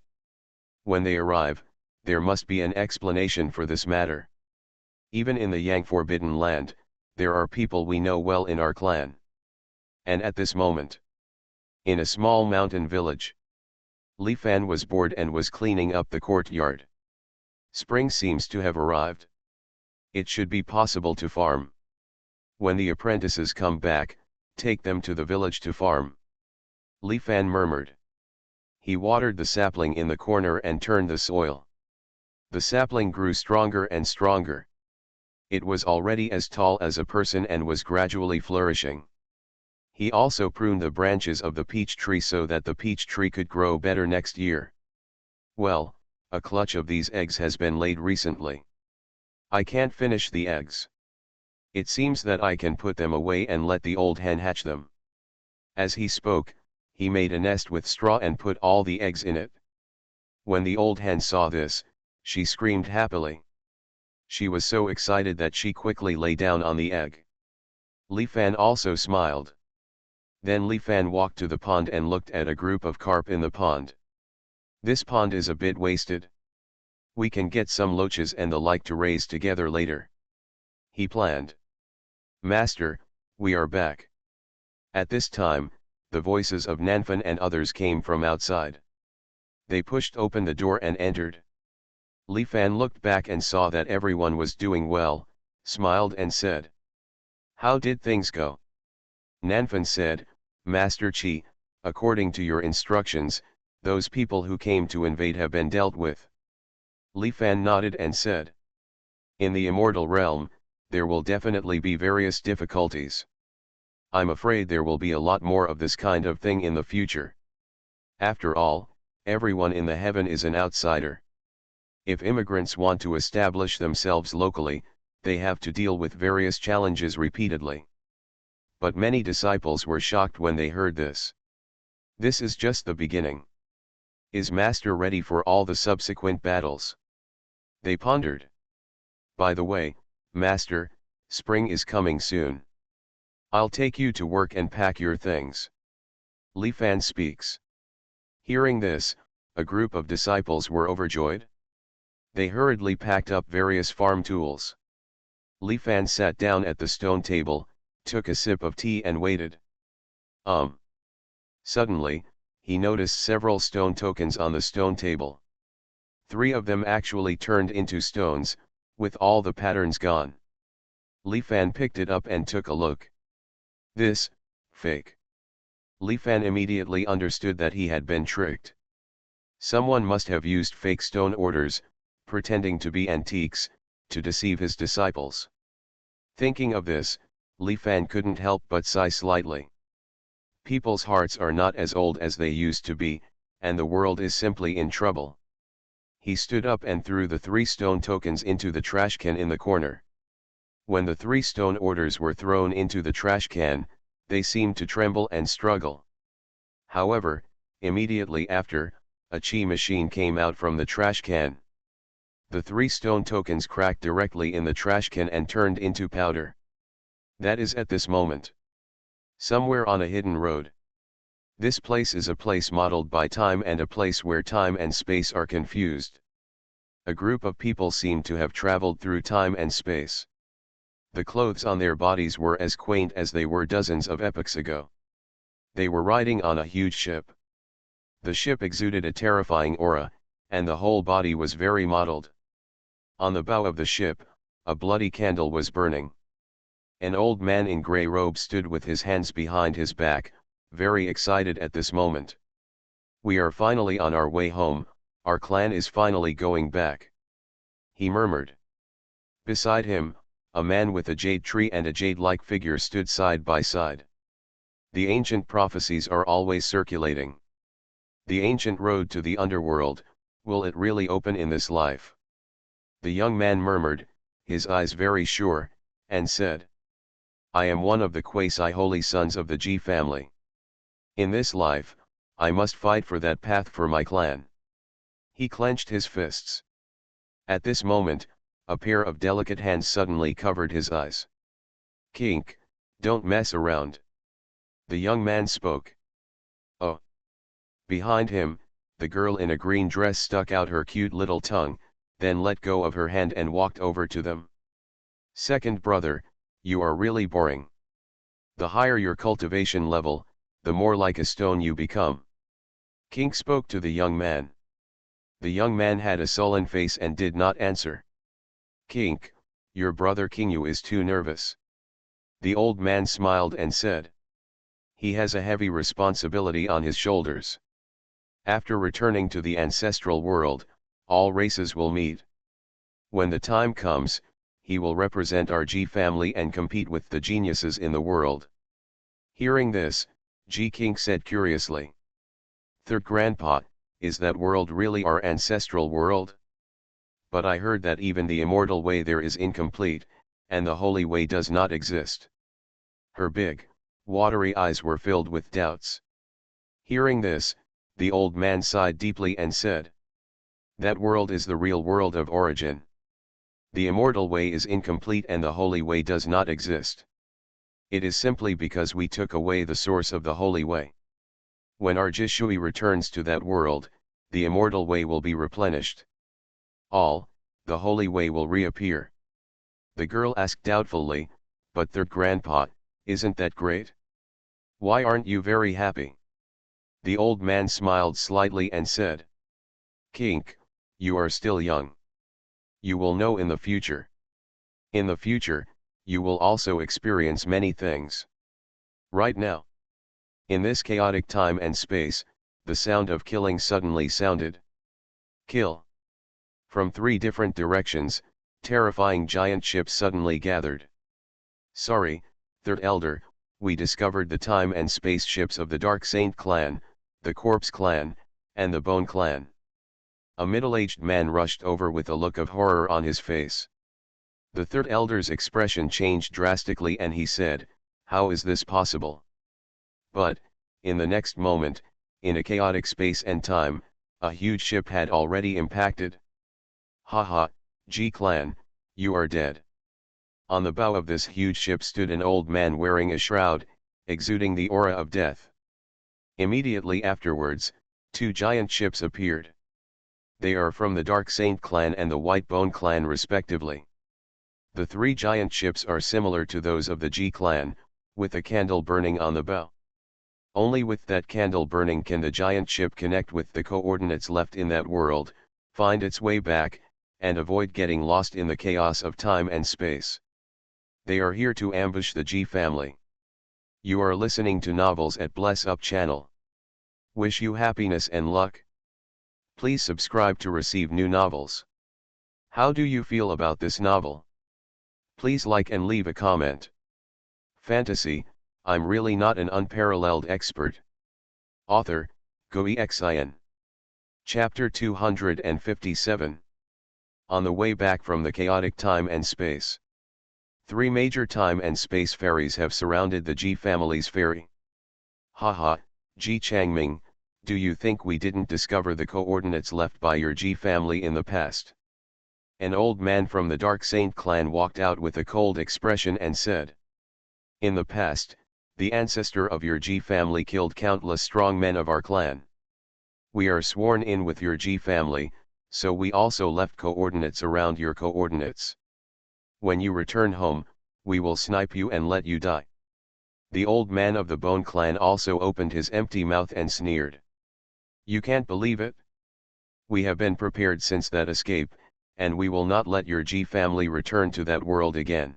When they arrive, there must be an explanation for this matter. Even in the Yang Forbidden Land, there are people we know well in our clan. And at this moment, in a small mountain village, Li Fan was bored and was cleaning up the courtyard. Spring seems to have arrived. It should be possible to farm. When the apprentices come back, take them to the village to farm. Li Fan murmured. He watered the sapling in the corner and turned the soil. The sapling grew stronger and stronger. It was already as tall as a person and was gradually flourishing. He also pruned the branches of the peach tree so that the peach tree could grow better next year. Well, a clutch of these eggs has been laid recently. I can't finish the eggs. It seems that I can put them away and let the old hen hatch them. As he spoke, he made a nest with straw and put all the eggs in it. When the old hen saw this, she screamed happily. She was so excited that she quickly lay down on the egg. Li Fan also smiled. Then Li Fan walked to the pond and looked at a group of carp in the pond. This pond is a bit wasted. We can get some loaches and the like to raise together later. He planned. Master, we are back. At this time, the voices of Nanfan and others came from outside. They pushed open the door and entered. Li Fan looked back and saw that everyone was doing well, smiled and said, how did things go? Nanfan said, Master Qi, according to your instructions, those people who came to invade have been dealt with. Li Fan nodded and said, in the immortal realm, there will definitely be various difficulties. I'm afraid there will be a lot more of this kind of thing in the future. After all, everyone in the heaven is an outsider. If immigrants want to establish themselves locally, they have to deal with various challenges repeatedly. But many disciples were shocked when they heard this. This is just the beginning. Is Master ready for all the subsequent battles? They pondered. By the way, Master, spring is coming soon. I'll take you to work and pack your things. Li Fan speaks. Hearing this, a group of disciples were overjoyed. They hurriedly packed up various farm tools. Li Fan sat down at the stone table, took a sip of tea and waited. Suddenly, he noticed several stone tokens on the stone table. 3 of them actually turned into stones, with all the patterns gone. Li Fan picked it up and took a look. This, fake. Li Fan immediately understood that he had been tricked. Someone must have used fake stone orders, pretending to be antiques, to deceive his disciples. Thinking of this, Li Fan couldn't help but sigh slightly. People's hearts are not as old as they used to be, and the world is simply in trouble. He stood up and threw the 3 stone tokens into the trash can in the corner. When the 3 stone orders were thrown into the trash can, they seemed to tremble and struggle. However, immediately after, a chi machine came out from the trash can. The 3 stone tokens cracked directly in the trash can and turned into powder. That is at this moment. Somewhere on a hidden road. This place is a place modeled by time and a place where time and space are confused. A group of people seem to have traveled through time and space. The clothes on their bodies were as quaint as they were dozens of epochs ago. They were riding on a huge ship. The ship exuded a terrifying aura, and the whole body was very modeled. On the bow of the ship, a bloody candle was burning. An old man in grey robe stood with his hands behind his back, very excited at this moment. We are finally on our way home, our clan is finally going back. He murmured. Beside him, a man with a jade tree and a jade-like figure stood side by side. The ancient prophecies are always circulating. The ancient road to the underworld, will it really open in this life? The young man murmured, his eyes very sure, and said. I am one of the quasi-holy sons of the G family. In this life, I must fight for that path for my clan. He clenched his fists. At this moment, a pair of delicate hands suddenly covered his eyes. Kink, don't mess around. The young man spoke. Oh. Behind him, the girl in a green dress stuck out her cute little tongue, then let go of her hand and walked over to them. Second brother, you are really boring. The higher your cultivation level, the more like a stone you become. Kink spoke to the young man. The young man had a sullen face and did not answer. Kink, your brother Kingu is too nervous. The old man smiled and said. He has a heavy responsibility on his shoulders. After returning to the ancestral world, all races will meet. When the time comes, he will represent our G family and compete with the geniuses in the world. Hearing this, G King said curiously. Third grandpa, is that world really our ancestral world? But I heard that even the immortal way there is incomplete, and the holy way does not exist. Her big, watery eyes were filled with doubts. Hearing this, the old man sighed deeply and said. That world is the real world of origin. The immortal way is incomplete and the holy way does not exist. It is simply because we took away the source of the holy way. When our Jishui returns to that world, the immortal way will be replenished. The holy way will reappear. The girl asked doubtfully, but third grandpa, isn't that great? Why aren't you very happy? The old man smiled slightly and said. Kink, you are still young. You will know in the future. In the future, you will also experience many things. Right now. In this chaotic time and space, the sound of killing suddenly sounded. Kill. From 3 different directions, terrifying giant ships suddenly gathered. Sorry, Third Elder, we discovered the time and space ships of the Dark Saint clan, the Corpse clan, and the Bone clan. A middle-aged man rushed over with a look of horror on his face. The Third Elder's expression changed drastically and he said, how is this possible? But, in the next moment, in a chaotic space and time, a huge ship had already impacted. Haha, G-Clan, you are dead. On the bow of this huge ship stood an old man wearing a shroud, exuding the aura of death. Immediately afterwards, 2 giant ships appeared. They are from the Dark Saint clan and the White Bone clan respectively. The three giant ships are similar to those of the G clan, with a candle burning on the bow. Only with that candle burning can the giant ship connect with the coordinates left in that world, find its way back, and avoid getting lost in the chaos of time and space. They are here to ambush the G family. You are listening to Novels at Bless Up channel. Wish you happiness and luck. Please subscribe to receive new novels. How do you feel about this novel? Please like and leave a comment. Fantasy, I'm really not an unparalleled expert. Author, Xuanhuan. Chapter 257. On the way back from the chaotic time and space. Three major time and space ferries have surrounded the G family's ferry. Haha, Ji Changming, do you think we didn't discover the coordinates left by your G family in the past? An old man from the Dark Saint clan walked out with a cold expression and said. In the past, the ancestor of your G family killed countless strong men of our clan. We are sworn in with your G family, so we also left coordinates around your coordinates. When you return home, we will snipe you and let you die. The old man of the Bone clan also opened his empty mouth and sneered. You can't believe it? We have been prepared since that escape, and we will not let your G family return to that world again.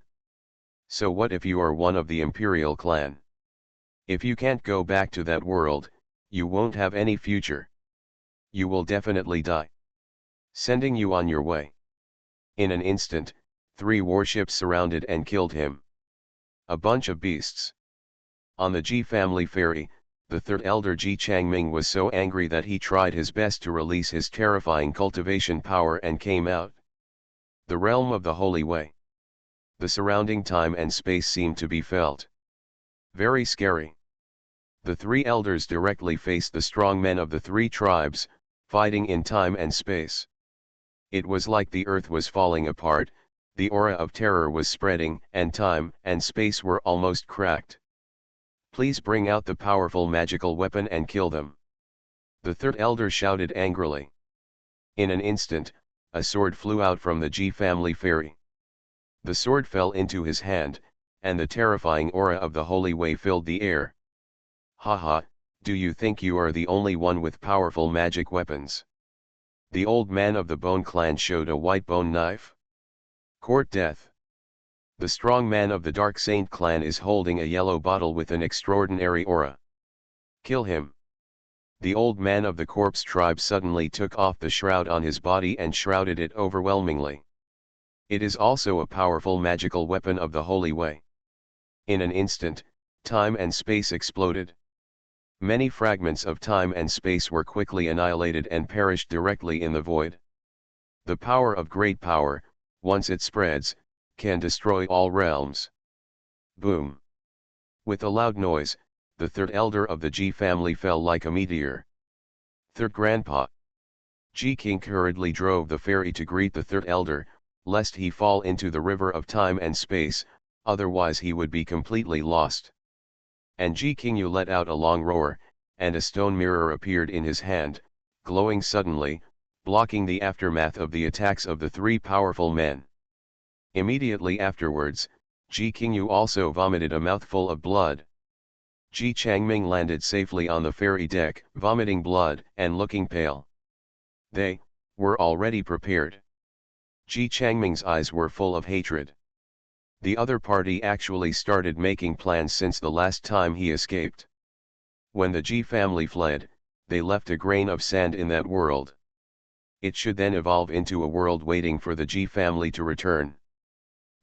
So what if you are one of the Imperial clan? If you can't go back to that world, you won't have any future. You will definitely die. Sending you on your way. In an instant, 3 warships surrounded and killed him. A bunch of beasts. On the Ji family ferry, the third elder Ji Changming was so angry that he tried his best to release his terrifying cultivation power and came out. The realm of the Holy Way. The surrounding time and space seemed to be felt. Very scary. The 3 elders directly faced the strong men of the 3 tribes, fighting in time and space. It was like the earth was falling apart. The aura of terror was spreading, and time and space were almost cracked. Please bring out the powerful magical weapon and kill them. The third elder shouted angrily. In an instant, a sword flew out from the Ji family ferry. The sword fell into his hand, and the terrifying aura of the Holy Way filled the air. Haha, do you think you are the only one with powerful magic weapons? The old man of the Bone clan showed a white bone knife. Court death. The strong man of the Dark Saint clan is holding a yellow bottle with an extraordinary aura. Kill him. The old man of the corpse tribe suddenly took off the shroud on his body and shrouded it overwhelmingly. It is also a powerful magical weapon of the Holy Way. In an instant, time and space exploded. Many fragments of time and space were quickly annihilated and perished directly in the void. The power of great power, once it spreads, can destroy all realms. Boom. With a loud noise, the third elder of the Ji family fell like a meteor. Third grandpa. Ji King hurriedly drove the ferry to greet the third elder, lest he fall into the river of time and space, otherwise he would be completely lost. And Ji King let out a long roar, and a stone mirror appeared in his hand, glowing suddenly, blocking the aftermath of the attacks of the 3 powerful men. Immediately afterwards, Ji Qingyu also vomited a mouthful of blood. Ji Changming landed safely on the ferry deck, vomiting blood and looking pale. They were already prepared. Ji Changming's eyes were full of hatred. The other party actually started making plans since the last time he escaped. When the Ji family fled, they left a grain of sand in that world. It should then evolve into a world waiting for the Ji family to return.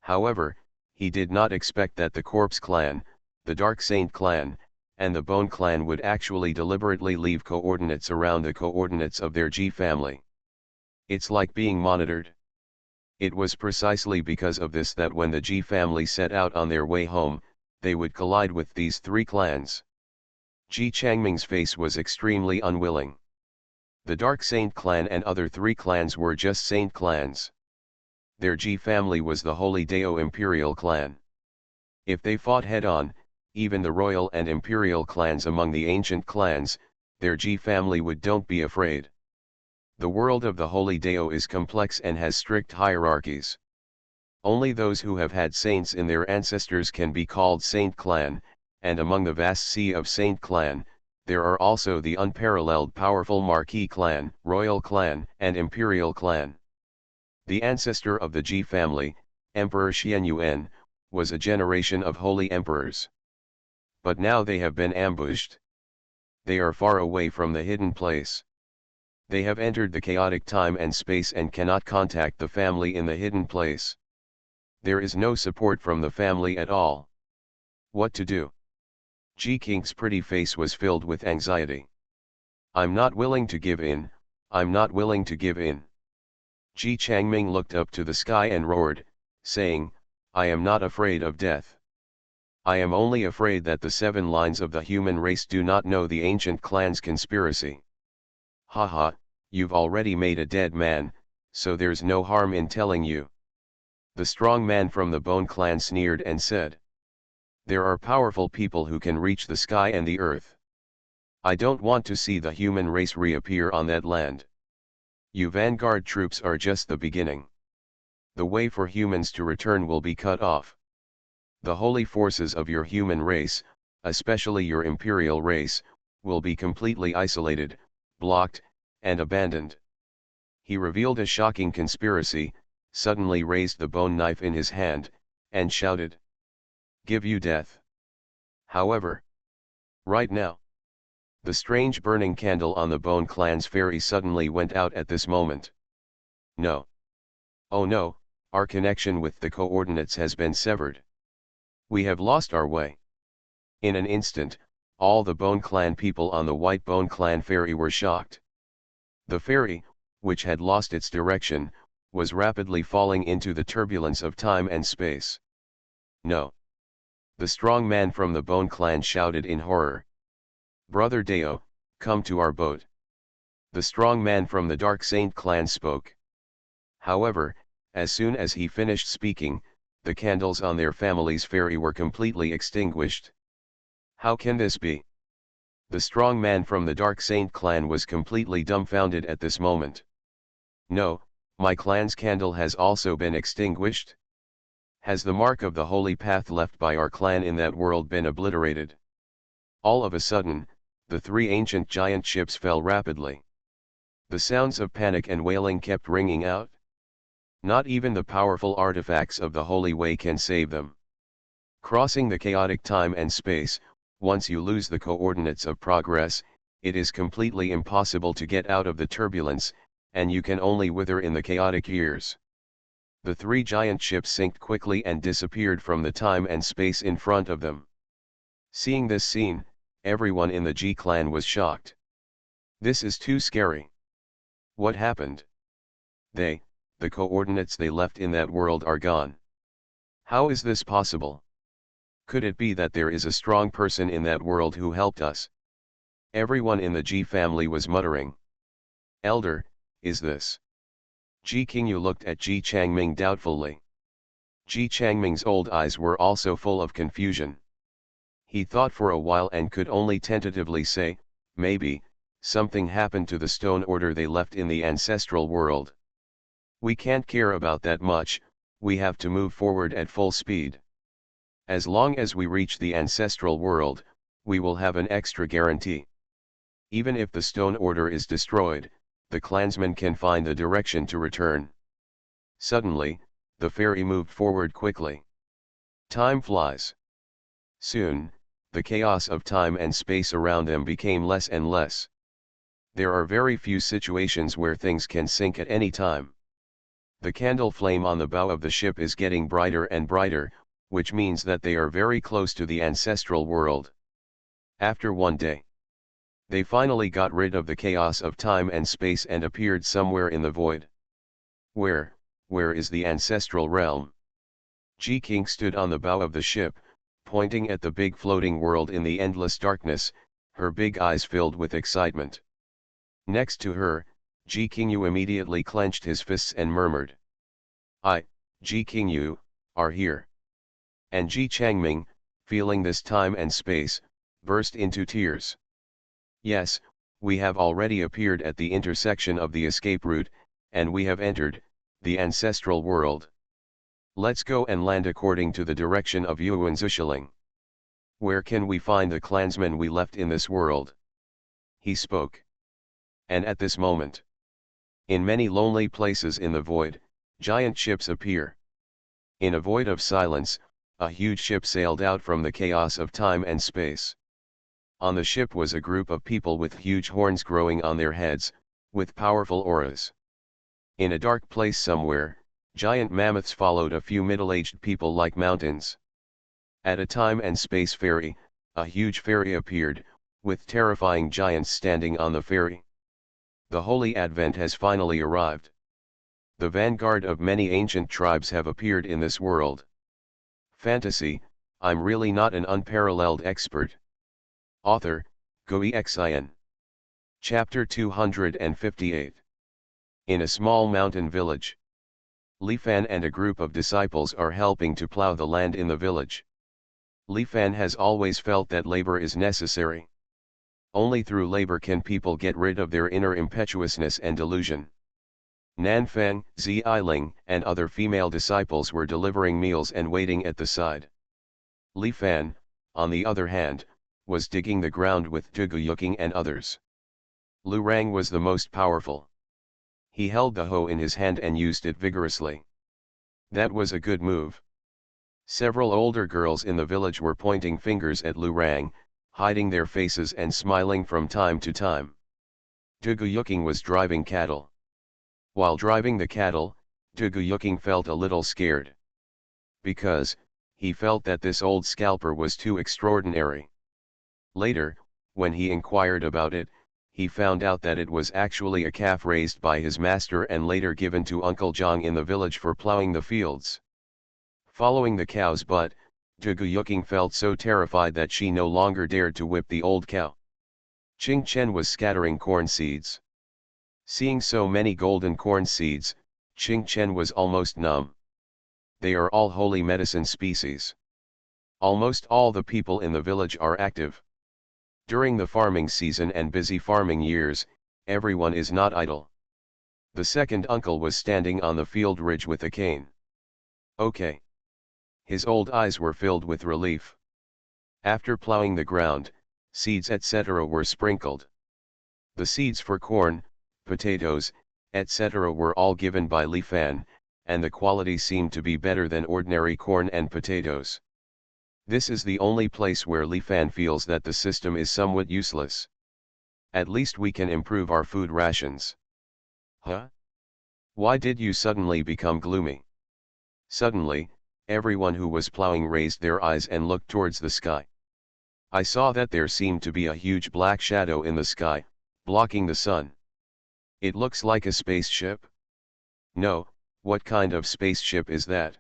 However, he did not expect that the Corpse clan, the Dark Saint clan, and the Bone clan would actually deliberately leave coordinates around the coordinates of their Ji family. It's like being monitored. It was precisely because of this that when the Ji family set out on their way home, they would collide with these 3 clans. Ji Changming's face was extremely unwilling. The Dark Saint clan and other 3 clans were just Saint clans. Their Ji family was the Holy Dao Imperial clan. If they fought head-on, even the royal and imperial clans among the ancient clans, their Ji family would don't be afraid. The world of the Holy Dao is complex and has strict hierarchies. Only those who have had saints in their ancestors can be called Saint Clan, and among the vast sea of Saint Clan, there are also the unparalleled powerful Marquis Clan, Royal Clan, and Imperial Clan. The ancestor of the Ji family, Emperor Xuanhuan, was a generation of holy emperors. But now they have been ambushed. They are far away from the hidden place. They have entered the chaotic time and space and cannot contact the family in the hidden place. There is no support from the family at all. What to do? Ji King's pretty face was filled with anxiety. I'm not willing to give in, I'm not willing to give in. Ji Changming looked up to the sky and roared, saying, I am not afraid of death. I am only afraid that the 7 lines of the human race do not know the ancient clan's conspiracy. Haha, you've already made a dead man, so there's no harm in telling you. The strong man from the Bone clan sneered and said, there are powerful people who can reach the sky and the earth. I don't want to see the human race reappear on that land. You vanguard troops are just the beginning. The way for humans to return will be cut off. The holy forces of your human race, especially your imperial race, will be completely isolated, blocked, and abandoned. He revealed a shocking conspiracy, suddenly raised the bone knife in his hand, and shouted, give you death. However, right now, the strange burning candle on the Bone clan's ferry suddenly went out at this moment. No. Oh no, our connection with the coordinates has been severed. We have lost our way. In an instant, all the Bone clan people on the White Bone clan ferry were shocked. The ferry, which had lost its direction, was rapidly falling into the turbulence of time and space. No. The strong man from the Bone clan shouted in horror. Brother Deo, come to our boat. The strong man from the Dark Saint clan spoke. However, as soon as he finished speaking, the candles on their family's ferry were completely extinguished. How can this be? The strong man from the Dark Saint clan was completely dumbfounded at this moment. No, my clan's candle has also been extinguished? Has the mark of the holy path left by our clan in that world been obliterated? All of a sudden, the 3 ancient giant ships fell rapidly. The sounds of panic and wailing kept ringing out. Not even the powerful artifacts of the Holy Way can save them. Crossing the chaotic time and space, once you lose the coordinates of progress, it is completely impossible to get out of the turbulence, and you can only wither in the chaotic years. The 3 giant ships sank quickly and disappeared from the time and space in front of them. Seeing this scene, everyone in the Ji clan was shocked. This is too scary. What happened? The coordinates they left in that world are gone. How is this possible? Could it be that there is a strong person in that world who helped us? Everyone in the Ji family was muttering. Elder, is this? Ji Qingyu looked at Ji Changming doubtfully. Ji Changming's old eyes were also full of confusion. He thought for a while and could only tentatively say, maybe, something happened to the stone order they left in the ancestral world. We can't care about that much, we have to move forward at full speed. As long as we reach the ancestral world, we will have an extra guarantee. Even if the stone order is destroyed, the clansmen can find the direction to return. Suddenly, the ferry moved forward quickly. Time flies. Soon, the chaos of time and space around them became less and less. There are very few situations where things can sink at any time. The candle flame on the bow of the ship is getting brighter and brighter, which means that they are very close to the ancestral world. After one day, they finally got rid of the chaos of time and space and appeared somewhere in the void. Where is the ancestral realm? Ji King stood on the bow of the ship, pointing at the big floating world in the endless darkness, her big eyes filled with excitement. Next to her, Ji Qingyu immediately clenched his fists and murmured. Ji Qingyu, are here. And Ji Changming, feeling this time and space, burst into tears. Yes, we have already appeared at the intersection of the escape route, and we have entered the ancestral world. Let's go and land according to the direction of Yuanzushiling. Where can we find the clansmen we left in this world? He spoke. And at this moment, in many lonely places in the void, giant ships appear. In a void of silence, a huge ship sailed out from the chaos of time and space. On the ship was a group of people with huge horns growing on their heads, with powerful auras. In a dark place somewhere, giant mammoths followed a few middle-aged people like mountains. At a time and space ferry, a huge ferry appeared, with terrifying giants standing on the ferry. The Holy Advent has finally arrived. The vanguard of many ancient tribes have appeared in this world. Fantasy, I'm really not an unparalleled expert. Author, Xuanhuan. Chapter 258. In a small mountain village, Li Fan and a group of disciples are helping to plow the land in the village. Li Fan has always felt that labor is necessary. Only through labor can people get rid of their inner impetuousness and delusion. Nan Feng, Zi Eiling, and other female disciples were delivering meals and waiting at the side. Li Fan, on the other hand, was digging the ground with Dugu Yuking and others. Lu Rang was the most powerful. He held the hoe in his hand and used it vigorously. That was a good move. Several older girls in the village were pointing fingers at Lu Rang, hiding their faces and smiling from time to time. Dugu Yuking was driving cattle. While driving the cattle, Dugu Yuking felt a little scared. Because, he felt that this old scalper was too extraordinary. Later, when he inquired about it, he found out that it was actually a calf raised by his master and later given to Uncle Zhang in the village for plowing the fields. Following the cow's butt, Dugu Yuking felt so terrified that she no longer dared to whip the old cow. Qing Chen was scattering corn seeds. Seeing so many golden corn seeds, Qing Chen was almost numb. They are all holy medicine species. Almost all the people in the village are active. During the farming season and busy farming years, everyone is not idle. The second uncle was standing on the field ridge with a cane. Okay. His old eyes were filled with relief. After plowing the ground, seeds etc. were sprinkled. The seeds for corn, potatoes, etc. were all given by Li Fan, and the quality seemed to be better than ordinary corn and potatoes. This is the only place where Li Fan feels that the system is somewhat useless. At least we can improve our food rations. Huh? Why did you suddenly become gloomy? Suddenly, everyone who was plowing raised their eyes and looked towards the sky. I saw that there seemed to be a huge black shadow in the sky, blocking the sun. It looks like a spaceship? No, what kind of spaceship is that?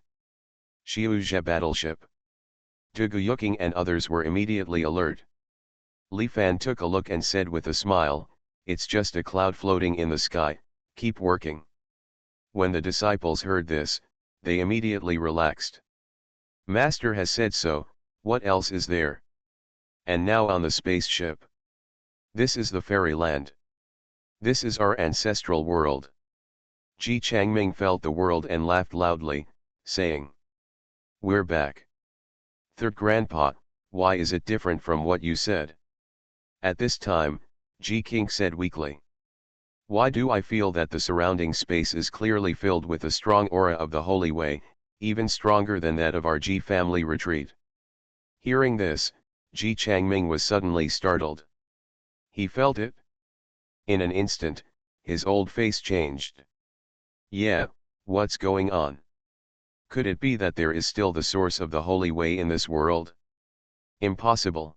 Xiuzhe battleship. Dugu Yuking and others were immediately alert. Li Fan took a look and said with a smile, "It's just a cloud floating in the sky, keep working." When the disciples heard this, they immediately relaxed. Master has said so, what else is there? And now on the spaceship. This is the fairyland. This is our ancestral world. Ji Changming felt the world and laughed loudly, saying, "We're back." Third Grandpa, why is it different from what you said? At this time, Ji King said weakly. Why do I feel that the surrounding space is clearly filled with a strong aura of the Holy Way, even stronger than that of our Ji family retreat? Hearing this, Ji Changming was suddenly startled. He felt it. In an instant, his old face changed. Yeah, what's going on? Could it be that there is still the source of the Holy Way in this world? Impossible.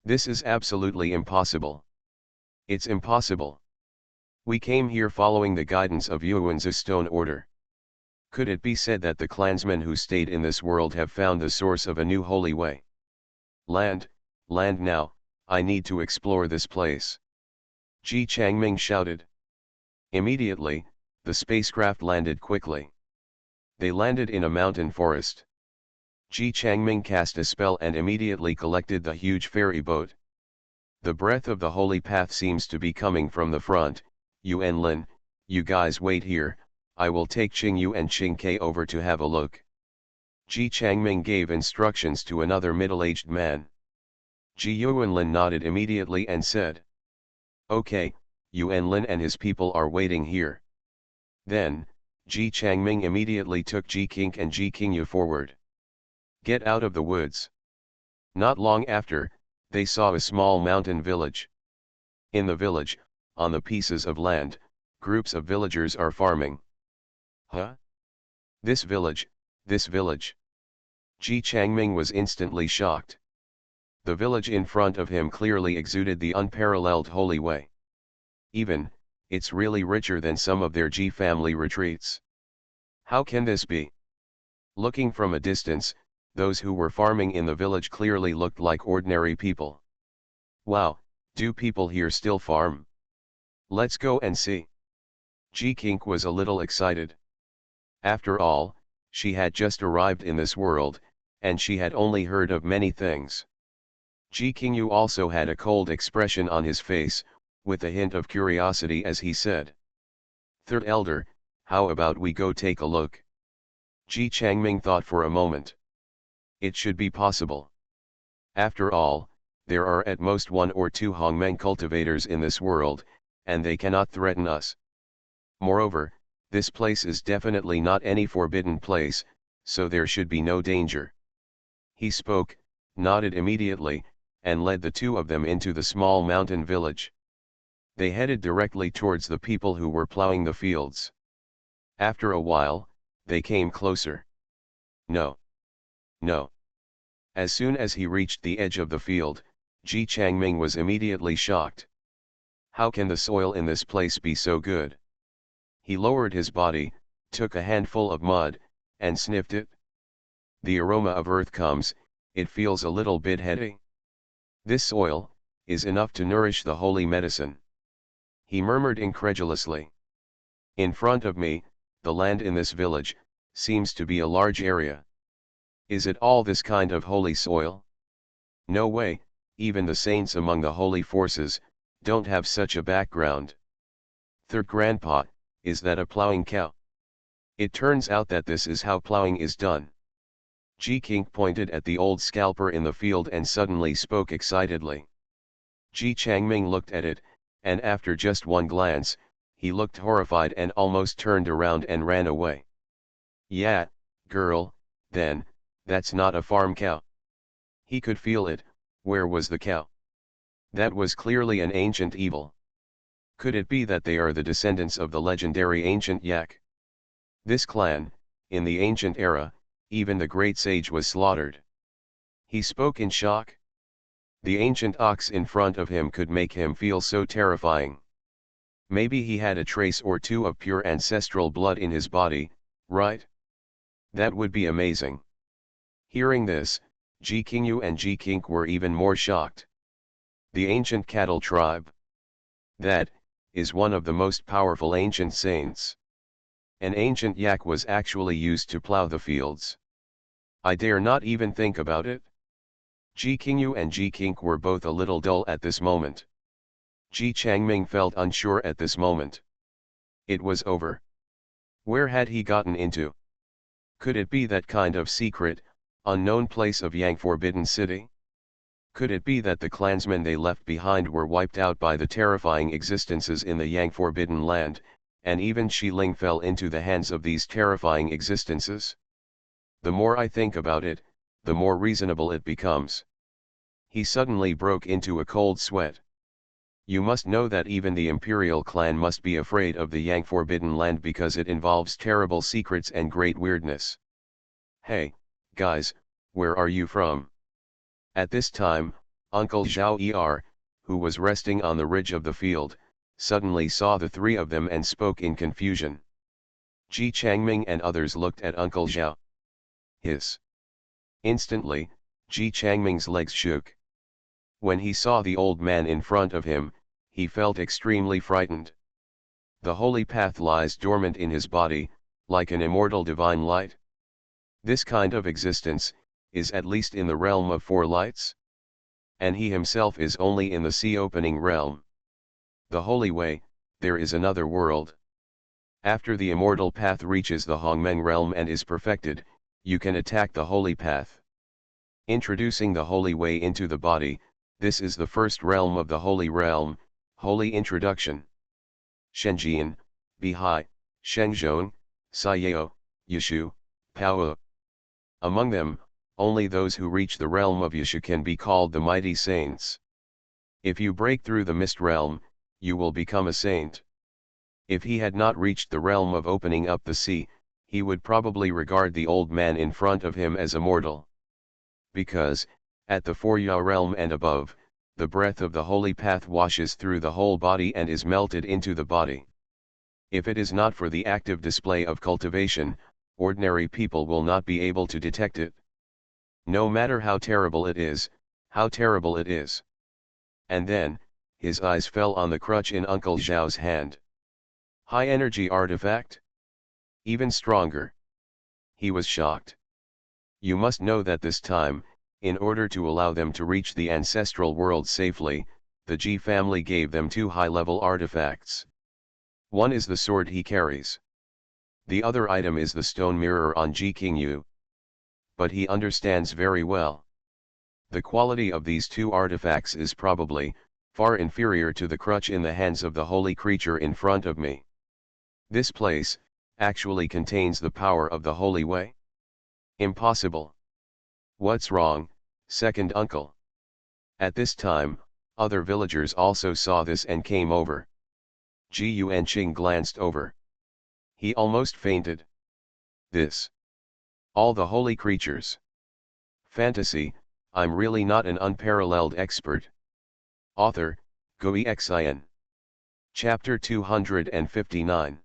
This is absolutely impossible. It's impossible. We came here following the guidance of Yuan's stone order. Could it be said that the clansmen who stayed in this world have found the source of a new Holy Way? Land now, I need to explore this place. Ji Changming shouted. Immediately, the spacecraft landed quickly. They landed in a mountain forest. Ji Changming cast a spell and immediately collected the huge ferry boat. The breath of the holy path seems to be coming from the front. Yuan Lin, you guys wait here, I will take Qing Yu and Qing Ke over to have a look. Ji Changming gave instructions to another middle-aged man. Ji Yuanlin nodded immediately and said, "Okay, Yuanlin and his people are waiting here." Then, Ji Changming immediately took Ji Qing and Ji Qingyu forward. "Get out of the woods." Not long after, they saw a small mountain village. In the village, on the pieces of land, groups of villagers are farming. Huh? This village, this village. Ji Changming was instantly shocked. The village in front of him clearly exuded the unparalleled holy way. Even, it's really richer than some of their Ji family retreats. How can this be? Looking from a distance, those who were farming in the village clearly looked like ordinary people. Wow, do people here still farm? Let's go and see. Ji Qing was a little excited. After all, she had just arrived in this world, and she had only heard of many things. Ji Qingyu also had a cold expression on his face, with a hint of curiosity as he said, "Third elder, how about we go take a look?" Ji Changming thought for a moment. It should be possible. After all, there are at most 1 or 2 Hongmeng cultivators in this world, and they cannot threaten us. Moreover, this place is definitely not any forbidden place, so there should be no danger. He spoke, nodded immediately, and led the two of them into the small mountain village. They headed directly towards the people who were plowing the fields. After a while, they came closer. No. No. As soon as he reached the edge of the field, Ji Changming was immediately shocked. How can the soil in this place be so good? He lowered his body, took a handful of mud, and sniffed it. The aroma of earth comes, it feels a little bit heady. This soil is enough to nourish the holy medicine. He murmured incredulously. In front of me, the land in this village seems to be a large area. Is it all this kind of holy soil? No way, even the saints among the holy forces don't have such a background. Third grandpa, is that a plowing cow? It turns out that this is how plowing is done. Ji Qing pointed at the old scalper in the field and suddenly spoke excitedly. Ji Changming looked at it, and after just one glance, he looked horrified and almost turned around and ran away. Yeah, girl, then, that's not a farm cow. He could feel it. Where was the cow? That was clearly an ancient evil. Could it be that they are the descendants of the legendary ancient yak? This clan, in the ancient era, even the great sage was slaughtered. He spoke in shock. The ancient ox in front of him could make him feel so terrifying. Maybe he had a trace or two of pure ancestral blood in his body, right? That would be amazing. Hearing this, Ji Qingyu and Ji Qing were even more shocked. The ancient cattle tribe. That is one of the most powerful ancient saints. An ancient yak was actually used to plow the fields. I dare not even think about it. Ji Qingyu and Ji Qing were both a little dull at this moment. Ji Changming felt unsure at this moment. It was over. Where had he gotten into? Could it be that kind of secret, unknown place of Yang Forbidden City? Could it be that the clansmen they left behind were wiped out by the terrifying existences in the Yang Forbidden Land, and even Xiling fell into the hands of these terrifying existences? The more I think about it, the more reasonable it becomes. He suddenly broke into a cold sweat. You must know that even the imperial clan must be afraid of the Yang Forbidden Land because it involves terrible secrets and great weirdness. Hey, guys, where are you from? At this time, Uncle Zhao Er, who was resting on the ridge of the field, suddenly saw the three of them and spoke in confusion. Ji Changming and others looked at Uncle Zhao. Hiss. Instantly, Ji Changming's legs shook. When he saw the old man in front of him, he felt extremely frightened. The holy path lies dormant in his body, like an immortal divine light. This kind of existence is at least in the realm of 4 lights. And he himself is only in the sea-opening realm. The holy way, there is another world. After the immortal path reaches the Hongmeng realm and is perfected, you can attack the holy path. Introducing the holy way into the body, this is the first realm of the holy realm, holy introduction. Shenjian, Bihai, Shenzhong, Sayao, Yushu, Pao. Among them, only those who reach the realm of Yushu can be called the mighty saints. If you break through the mist realm, you will become a saint. If he had not reached the realm of opening up the sea, he would probably regard the old man in front of him as a mortal. Because, at the Forya realm and above, the breath of the holy path washes through the whole body and is melted into the body. If it is not for the active display of cultivation, ordinary people will not be able to detect it. No matter how terrible it is, how terrible it is. And then, his eyes fell on the crutch in Uncle Zhao's hand. High energy artifact? Even stronger. He was shocked. You must know that this time, in order to allow them to reach the ancestral world safely, the Ji family gave them two high-level artifacts. One is the sword he carries. The other item is the stone mirror on Ji Qingyu. But he understands very well. The quality of these two artifacts is probably far inferior to the crutch in the hands of the holy creature in front of me. This place actually contains the power of the holy way? Impossible. What's wrong, second uncle? At this time, other villagers also saw this and came over. Ji Yuanqing glanced over. He almost fainted. This. All the holy creatures. Fantasy, I'm really not an unparalleled expert. Author, Xuanhuan. Chapter 259.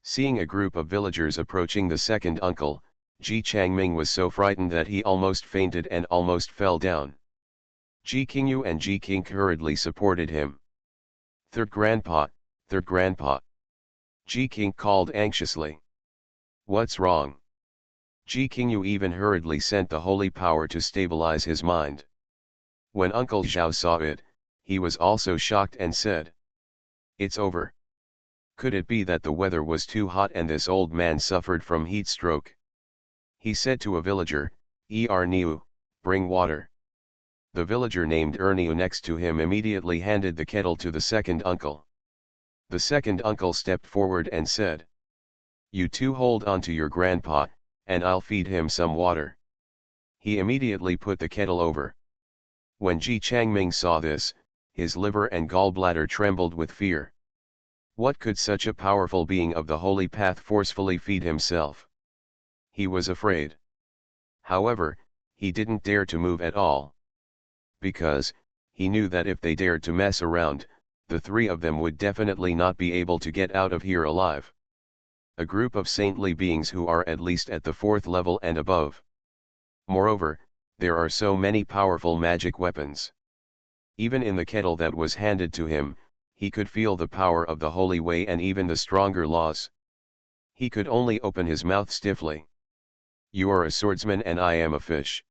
Seeing a group of villagers approaching the second uncle, Ji Changming was so frightened that he almost fainted and almost fell down. Ji Qingyu and Ji Qing hurriedly supported him. Third grandpa, third grandpa. Ji Qing called anxiously. What's wrong? Ji Qingyu even hurriedly sent the holy power to stabilize his mind. When Uncle Zhao saw it, he was also shocked and said, "It's over." Could it be that the weather was too hot and this old man suffered from heat stroke? He said to a villager, Erniu, bring water. The villager named Erniu next to him immediately handed the kettle to the second uncle. The second uncle stepped forward and said, "You two hold on to your grandpa, and I'll feed him some water." He immediately put the kettle over. When Ji Changming saw this, his liver and gallbladder trembled with fear. What could such a powerful being of the holy path forcefully feed himself? He was afraid. However, he didn't dare to move at all. Because, he knew that if they dared to mess around, the three of them would definitely not be able to get out of here alive. A group of saintly beings who are at least at the 4th level and above. Moreover, there are so many powerful magic weapons. Even in the kettle that was handed to him, he could feel the power of the holy way and even the stronger laws. He could only open his mouth stiffly. You are a swordsman and I am a fish.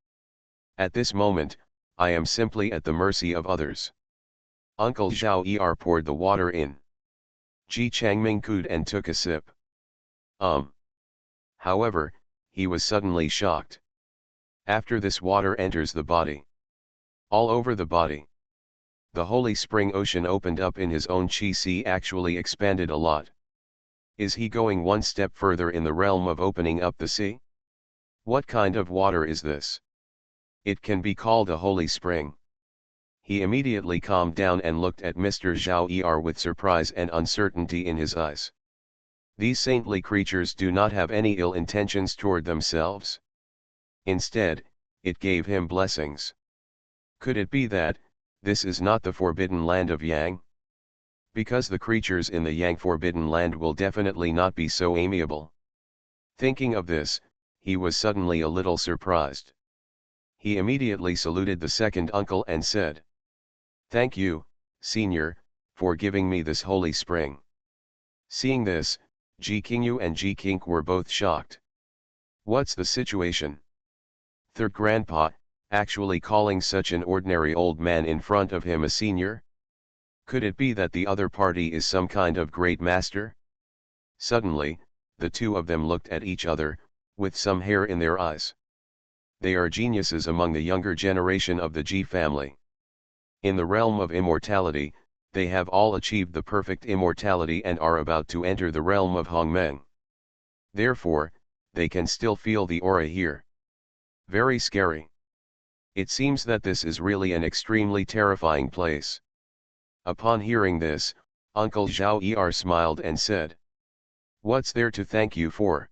At this moment, I am simply at the mercy of others. Uncle Zhao poured the water in. Ji Changming cooed and took a sip. However, he was suddenly shocked. After this water enters the body. All over the body. The holy spring ocean opened up in his own chi sea actually expanded a lot. Is he going one step further in the realm of opening up the sea? What kind of water is this? It can be called a holy spring. He immediately calmed down and looked at Mr. Zhao with surprise and uncertainty in his eyes. These saintly creatures do not have any ill intentions toward themselves. Instead, it gave him blessings. Could it be that, this is not the forbidden land of Yang? Because the creatures in the Yang forbidden land will definitely not be so amiable. Thinking of this, he was suddenly a little surprised. He immediately saluted the second uncle and said, "Thank you, senior, for giving me this holy spring." Seeing this, Ji Qingyu and Ji Qing were both shocked. What's the situation? Third grandpa, actually calling such an ordinary old man in front of him a senior? Could it be that the other party is some kind of great master? Suddenly, the two of them looked at each other, with some hair in their eyes. They are geniuses among the younger generation of the Ji family. In the realm of immortality, they have all achieved the perfect immortality and are about to enter the realm of Hongmeng. Therefore, they can still feel the aura here. Very scary. It seems that this is really an extremely terrifying place. Upon hearing this, Uncle Zhao smiled and said, "What's there to thank you for?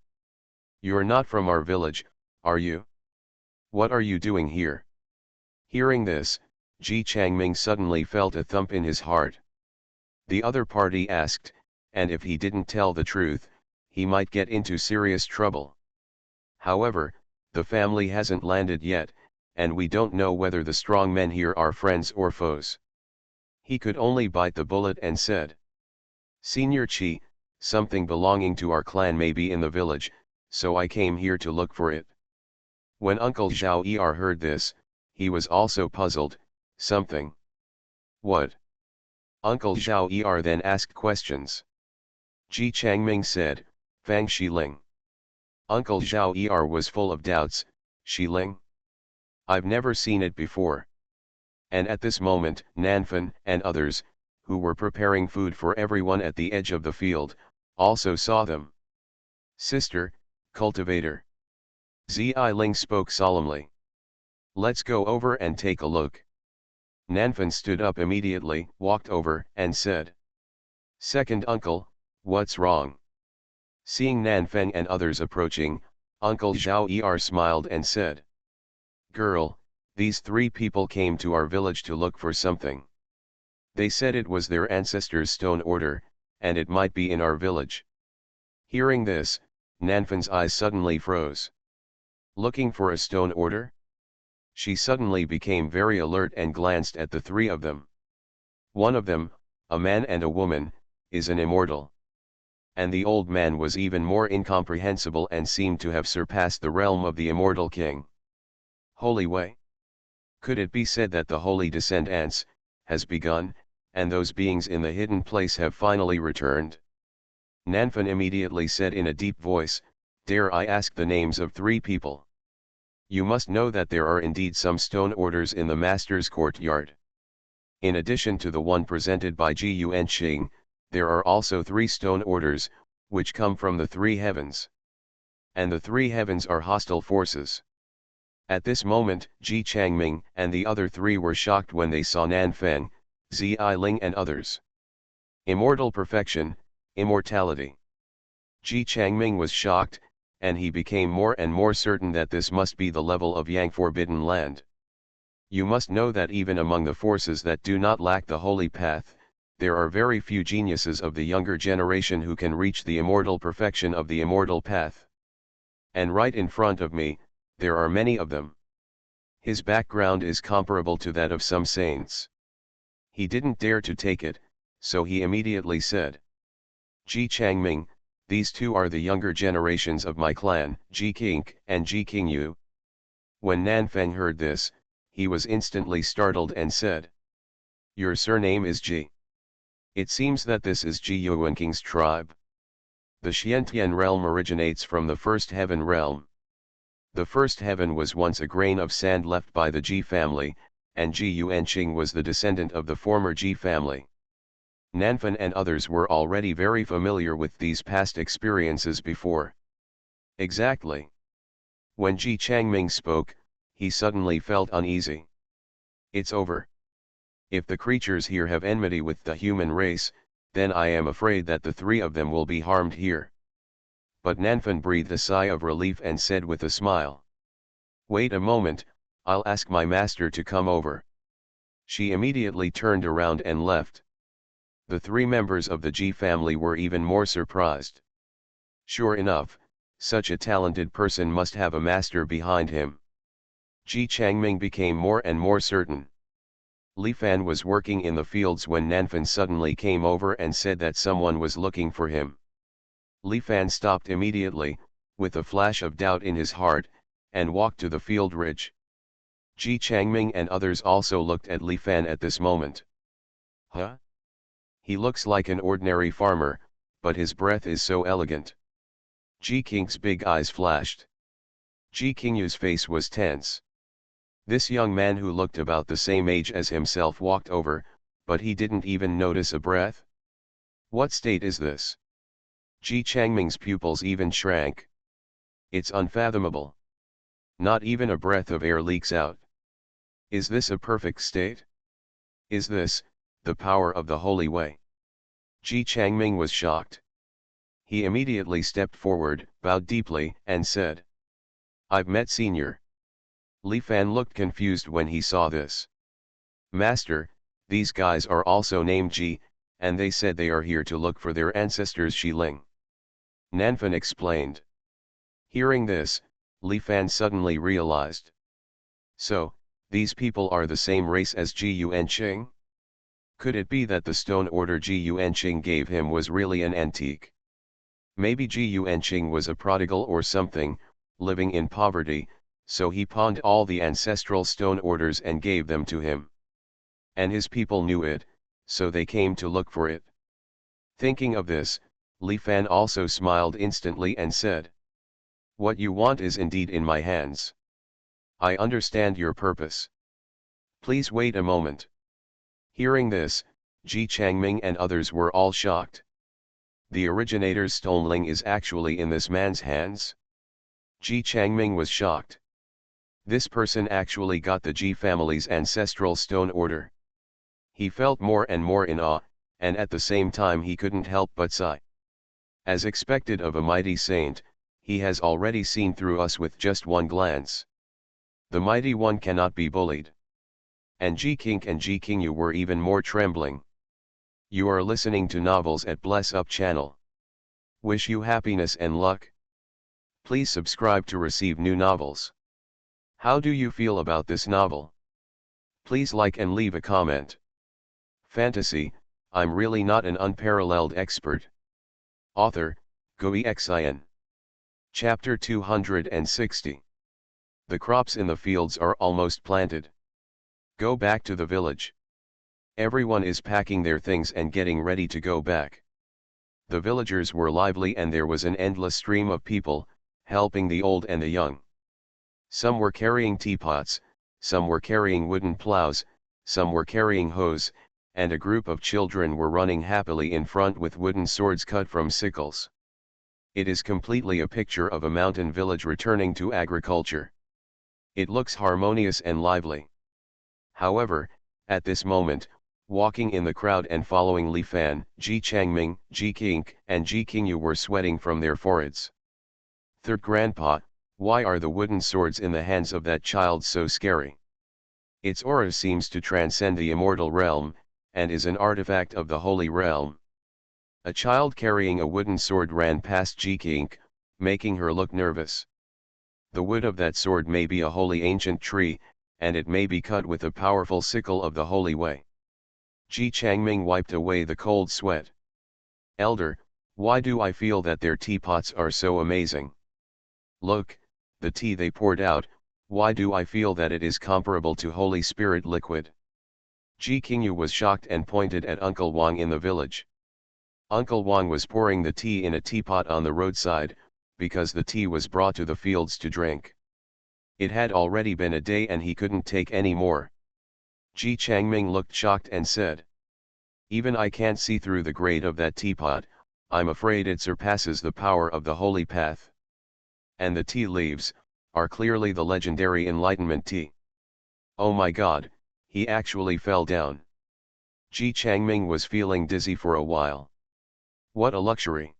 You're not from our village, are you? What are you doing here?" Hearing this, Ji Changming suddenly felt a thump in his heart. The other party asked, and if he didn't tell the truth, he might get into serious trouble. However, the family hasn't landed yet, and we don't know whether the strong men here are friends or foes. He could only bite the bullet and said, "Senior Chi, something belonging to our clan may be in the village, so I came here to look for it." When Uncle Zhao heard this, he was also puzzled. Something? What? Uncle Zhao then asked questions. Ji Changming said, "Fang Shiling." Uncle Zhao was full of doubts. "Shiling? I've never seen it before." And at this moment, Nanfan and others, who were preparing food for everyone at the edge of the field, also saw them. "Sister, cultivator." Ling spoke solemnly. "Let's go over and take a look." Nanfan stood up immediately, walked over, and said, "Second uncle, what's wrong?" Seeing Nanfan and others approaching, Uncle Zhao smiled and said, "Girl, these three people came to our village to look for something. They said it was their ancestors' stone order, and it might be in our village." Hearing this, Nanfan's eyes suddenly froze. Looking for a stone order? She suddenly became very alert and glanced at the three of them. One of them, a man and a woman, is an immortal. And the old man was even more incomprehensible and seemed to have surpassed the realm of the immortal king. Holy way? Could it be said that the holy descendance has begun, and those beings in the hidden place have finally returned? Nanfan immediately said in a deep voice, "Dare I ask the names of three people? You must know that there are indeed some stone orders in the master's courtyard. In addition to the one presented by Ji Yuanqing, there are also three stone orders, which come from the three heavens. And the three heavens are hostile forces." At this moment, Ji Changming and the other three were shocked when they saw Nanfan, Ling and others. Immortal perfection, immortality. Ji Changming was shocked, and he became more and more certain that this must be the level of Yang Forbidden Land. You must know that even among the forces that do not lack the holy path, there are very few geniuses of the younger generation who can reach the immortal perfection of the immortal path. And right in front of me, there are many of them. His background is comparable to that of some saints. He didn't dare to take it, so he immediately said, "Ji Changming, these two are the younger generations of my clan, Ji King and Ji Qingyu." When Nanfang heard this, he was instantly startled and said, "Your surname is Ji. It seems that this is Ji Yuanking's tribe. The Xiantian realm originates from the first heaven realm. The first heaven was once a grain of sand left by the Ji family, and Ji Yuanqing was the descendant of the former Ji family." Nanfan and others were already very familiar with these past experiences before. Exactly. When Ji Changming spoke, he suddenly felt uneasy. It's over. If the creatures here have enmity with the human race, then I am afraid that the three of them will be harmed here. But Nanfan breathed a sigh of relief and said with a smile, "Wait a moment, I'll ask my master to come over." She immediately turned around and left. The three members of the Ji family were even more surprised. Sure enough, such a talented person must have a master behind him. Ji Changming became more and more certain. Li Fan was working in the fields when Nanfan suddenly came over and said that someone was looking for him. Li Fan stopped immediately, with a flash of doubt in his heart, and walked to the field ridge. Ji Changming and others also looked at Li Fan at this moment. Huh? He looks like an ordinary farmer, but his breath is so elegant. Ji King's big eyes flashed. Ji Qingyu's face was tense. This young man who looked about the same age as himself walked over, but he didn't even notice a breath. What state is this? Ji Changming's pupils even shrank. It's unfathomable. Not even a breath of air leaks out. Is this a perfect state? Is this the power of the holy way? Ji Changming was shocked. He immediately stepped forward, bowed deeply, and said, I've met Senior. Li Fan looked confused when he saw this. Master, these guys are also named Ji, and they said they are here to look for their ancestors Xiling. Nanfan explained. Hearing this, Li Fan suddenly realized. So, these people are the same race as Ji Yuanqing? Could it be that the stone order Ji Yuanqing gave him was really an antique? Maybe Ji Yuanqing was a prodigal or something, living in poverty, so he pawned all the ancestral stone orders and gave them to him. And his people knew it, so they came to look for it. Thinking of this, Li Fan also smiled instantly and said, What you want is indeed in my hands. I understand your purpose. Please wait a moment. Hearing this, Ji Changming and others were all shocked. The originator's stoneling is actually in this man's hands? Ji Changming was shocked. This person actually got the Ji family's ancestral stone order. He felt more and more in awe, and at the same time he couldn't help but sigh. As expected of a mighty saint, he has already seen through us with just one glance. The mighty one cannot be bullied. And Ji Qing and Ji Qingyu were even more trembling. You are listening to Novels at Bless Up channel. Wish you happiness and luck. Please subscribe to receive new novels. How do you feel about this novel? Please like and leave a comment. Fantasy, I'm really not an unparalleled expert. Author, Xuanhuan. Chapter 260. The crops in the fields are almost planted. Go back to the village. Everyone is packing their things and getting ready to go back. The villagers were lively and there was an endless stream of people, helping the old and the young. Some were carrying teapots, some were carrying wooden plows, some were carrying hoes, and a group of children were running happily in front with wooden swords cut from sickles. It is completely a picture of a mountain village returning to agriculture. It looks harmonious and lively. However, at this moment, walking in the crowd and following Li Fan, Ji Changming, Ji Qing, and Ji Qingyu were sweating from their foreheads. Third Grandpa, why are the wooden swords in the hands of that child so scary? Its aura seems to transcend the immortal realm, and is an artifact of the holy realm. A child carrying a wooden sword ran past Ji Qing, making her look nervous. The wood of that sword may be a holy ancient tree, and it may be cut with a powerful sickle of the holy way. Ji Changming wiped away the cold sweat. Elder, why do I feel that their teapots are so amazing? Look, the tea they poured out, why do I feel that it is comparable to Holy Spirit liquid? Ji Qingyu was shocked and pointed at Uncle Wang in the village. Uncle Wang was pouring the tea in a teapot on the roadside, because the tea was brought to the fields to drink. It had already been a day and he couldn't take any more. Ji Changming looked shocked and said, Even I can't see through the grate of that teapot, I'm afraid it surpasses the power of the holy path. And the tea leaves, are clearly the legendary enlightenment tea. Oh my god, he actually fell down. Ji Changming was feeling dizzy for a while. What a luxury.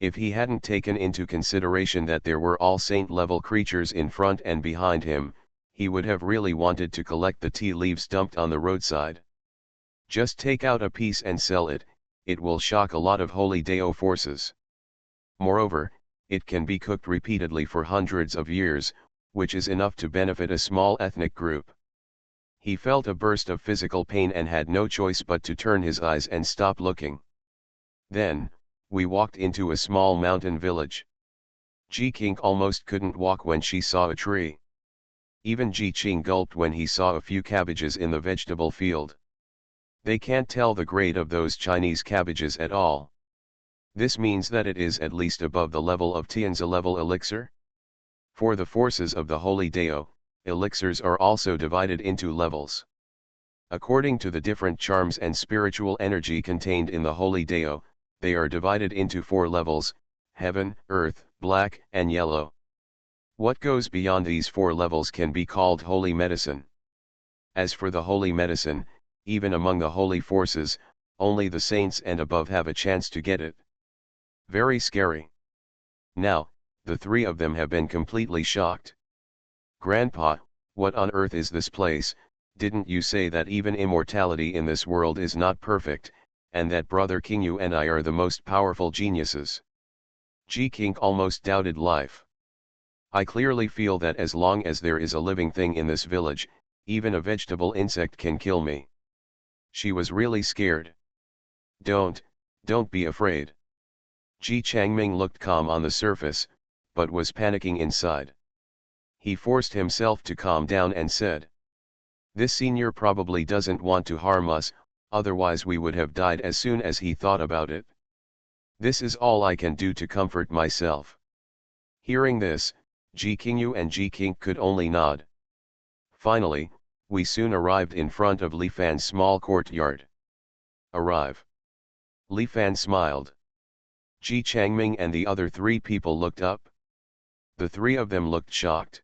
If he hadn't taken into consideration that there were all saint-level creatures in front and behind him, he would have really wanted to collect the tea leaves dumped on the roadside. Just take out a piece and sell it, it will shock a lot of holy Dao forces. Moreover, it can be cooked repeatedly for hundreds of years, which is enough to benefit a small ethnic group. He felt a burst of physical pain and had no choice but to turn his eyes and stop looking. Then, we walked into a small mountain village. Ji Qing almost couldn't walk when she saw a tree. Even Ji Qing gulped when he saw a few cabbages in the vegetable field. They can't tell the grade of those Chinese cabbages at all. This means that it is at least above the level of Tianzi level elixir? For the forces of the Holy Dao, elixirs are also divided into levels. According to the different charms and spiritual energy contained in the Holy Dao, they are divided into 4 levels: heaven, earth, black, and yellow. What goes beyond these 4 levels can be called holy medicine. As for the holy medicine, even among the holy forces, only the saints and above have a chance to get it. Very scary. Now, the 3 of them have been completely shocked. Grandpa, what on earth is this place? Didn't you say that even immortality in this world is not perfect, and that Brother Qingyu and I are the most powerful geniuses? Ji King almost doubted life. I clearly feel that as long as there is a living thing in this village, even a vegetable insect can kill me. She was really scared. Don't be afraid. Ji Changming looked calm on the surface, but was panicking inside. He forced himself to calm down and said, "This senior probably doesn't want to harm us, otherwise we would have died as soon as he thought about it. This is all I can do to comfort myself." Hearing this, Ji Qingyu and Ji King could only nod. Finally, we soon arrived in front of Li Fan's small courtyard. Arrive. Li Fan smiled. Ji Changming and the other 3 people looked up. The 3 of them looked shocked.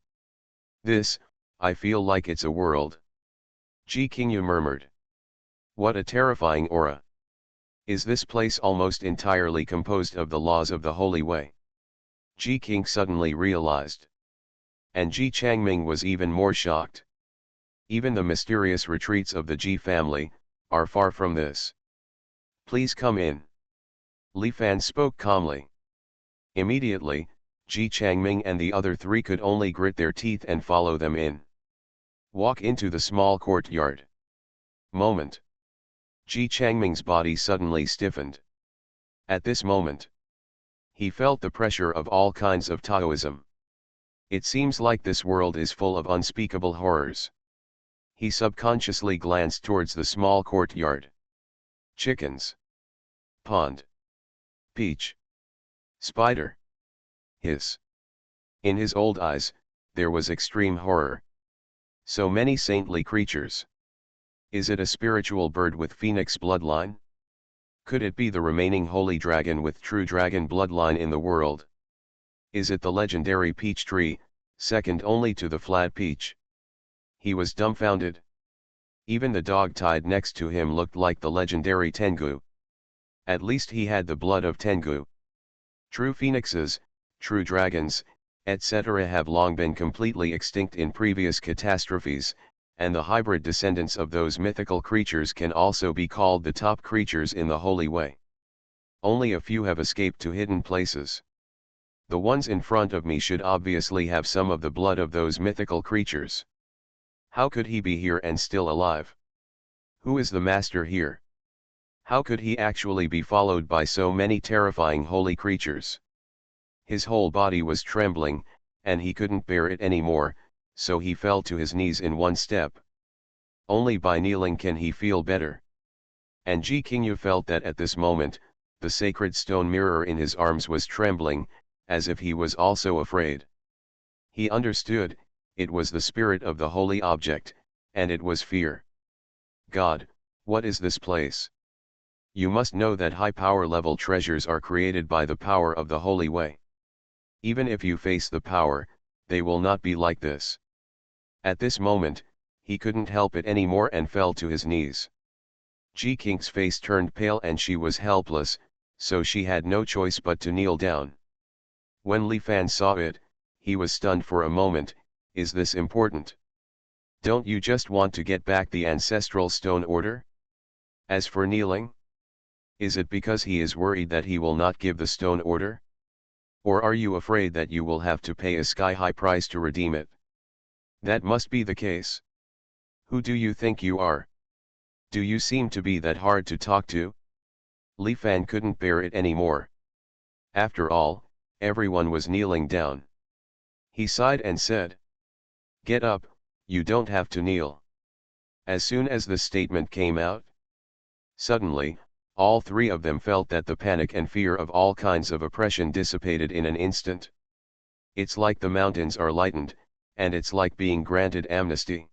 "This, I feel like it's a world." Ji Qingyu murmured. "What a terrifying aura. Is this place almost entirely composed of the laws of the Holy Way?" Ji King suddenly realized. And Ji Changming was even more shocked. Even the mysterious retreats of the Ji family are far from this. "Please come in." Li Fan spoke calmly. Immediately, Ji Changming and the other 3 could only grit their teeth and follow them in. Walk into the small courtyard. Moment. Ji Changming's body suddenly stiffened. At this moment, he felt the pressure of all kinds of Taoism. It seems like this world is full of unspeakable horrors. He subconsciously glanced towards the small courtyard. Chickens. Pond. Peach. Spider. Hiss. In his old eyes, there was extreme horror. So many saintly creatures. Is it a spiritual bird with phoenix bloodline? Could it be the remaining holy dragon with true dragon bloodline in the world? Is it the legendary peach tree, second only to the flat peach? He was dumbfounded. Even the dog tied next to him looked like the legendary Tengu. At least he had the blood of Tengu. True phoenixes, true dragons, etc. have long been completely extinct in previous catastrophes, and the hybrid descendants of those mythical creatures can also be called the top creatures in the Holy Way. Only a few have escaped to hidden places. The ones in front of me should obviously have some of the blood of those mythical creatures. How could he be here and still alive? Who is the master here? How could he actually be followed by so many terrifying holy creatures? His whole body was trembling, and he couldn't bear it anymore, so he fell to his knees in one step. Only by kneeling can he feel better. And Ji Qingyu felt that at this moment, the sacred stone mirror in his arms was trembling, as if he was also afraid. He understood, it was the spirit of the holy object, and it was fear. God, what is this place? You must know that high power level treasures are created by the power of the Holy Way. Even if you face the power, they will not be like this. At this moment, he couldn't help it anymore and fell to his knees. Ji King's face turned pale and she was helpless, so she had no choice but to kneel down. When Li Fan saw it, he was stunned for a moment. Is this important? Don't you just want to get back the ancestral stone order? As for kneeling, is it because he is worried that he will not give the stone order? Or are you afraid that you will have to pay a sky-high price to redeem it? That must be the case. Who do you think you are? Do you seem to be that hard to talk to? Li Fan couldn't bear it anymore. After all, everyone was kneeling down. He sighed and said, "Get up, you don't have to kneel." As soon as the statement came out, suddenly, all 3 of them felt that the panic and fear of all kinds of oppression dissipated in an instant. It's like the mountains are lightened, and it's like being granted amnesty.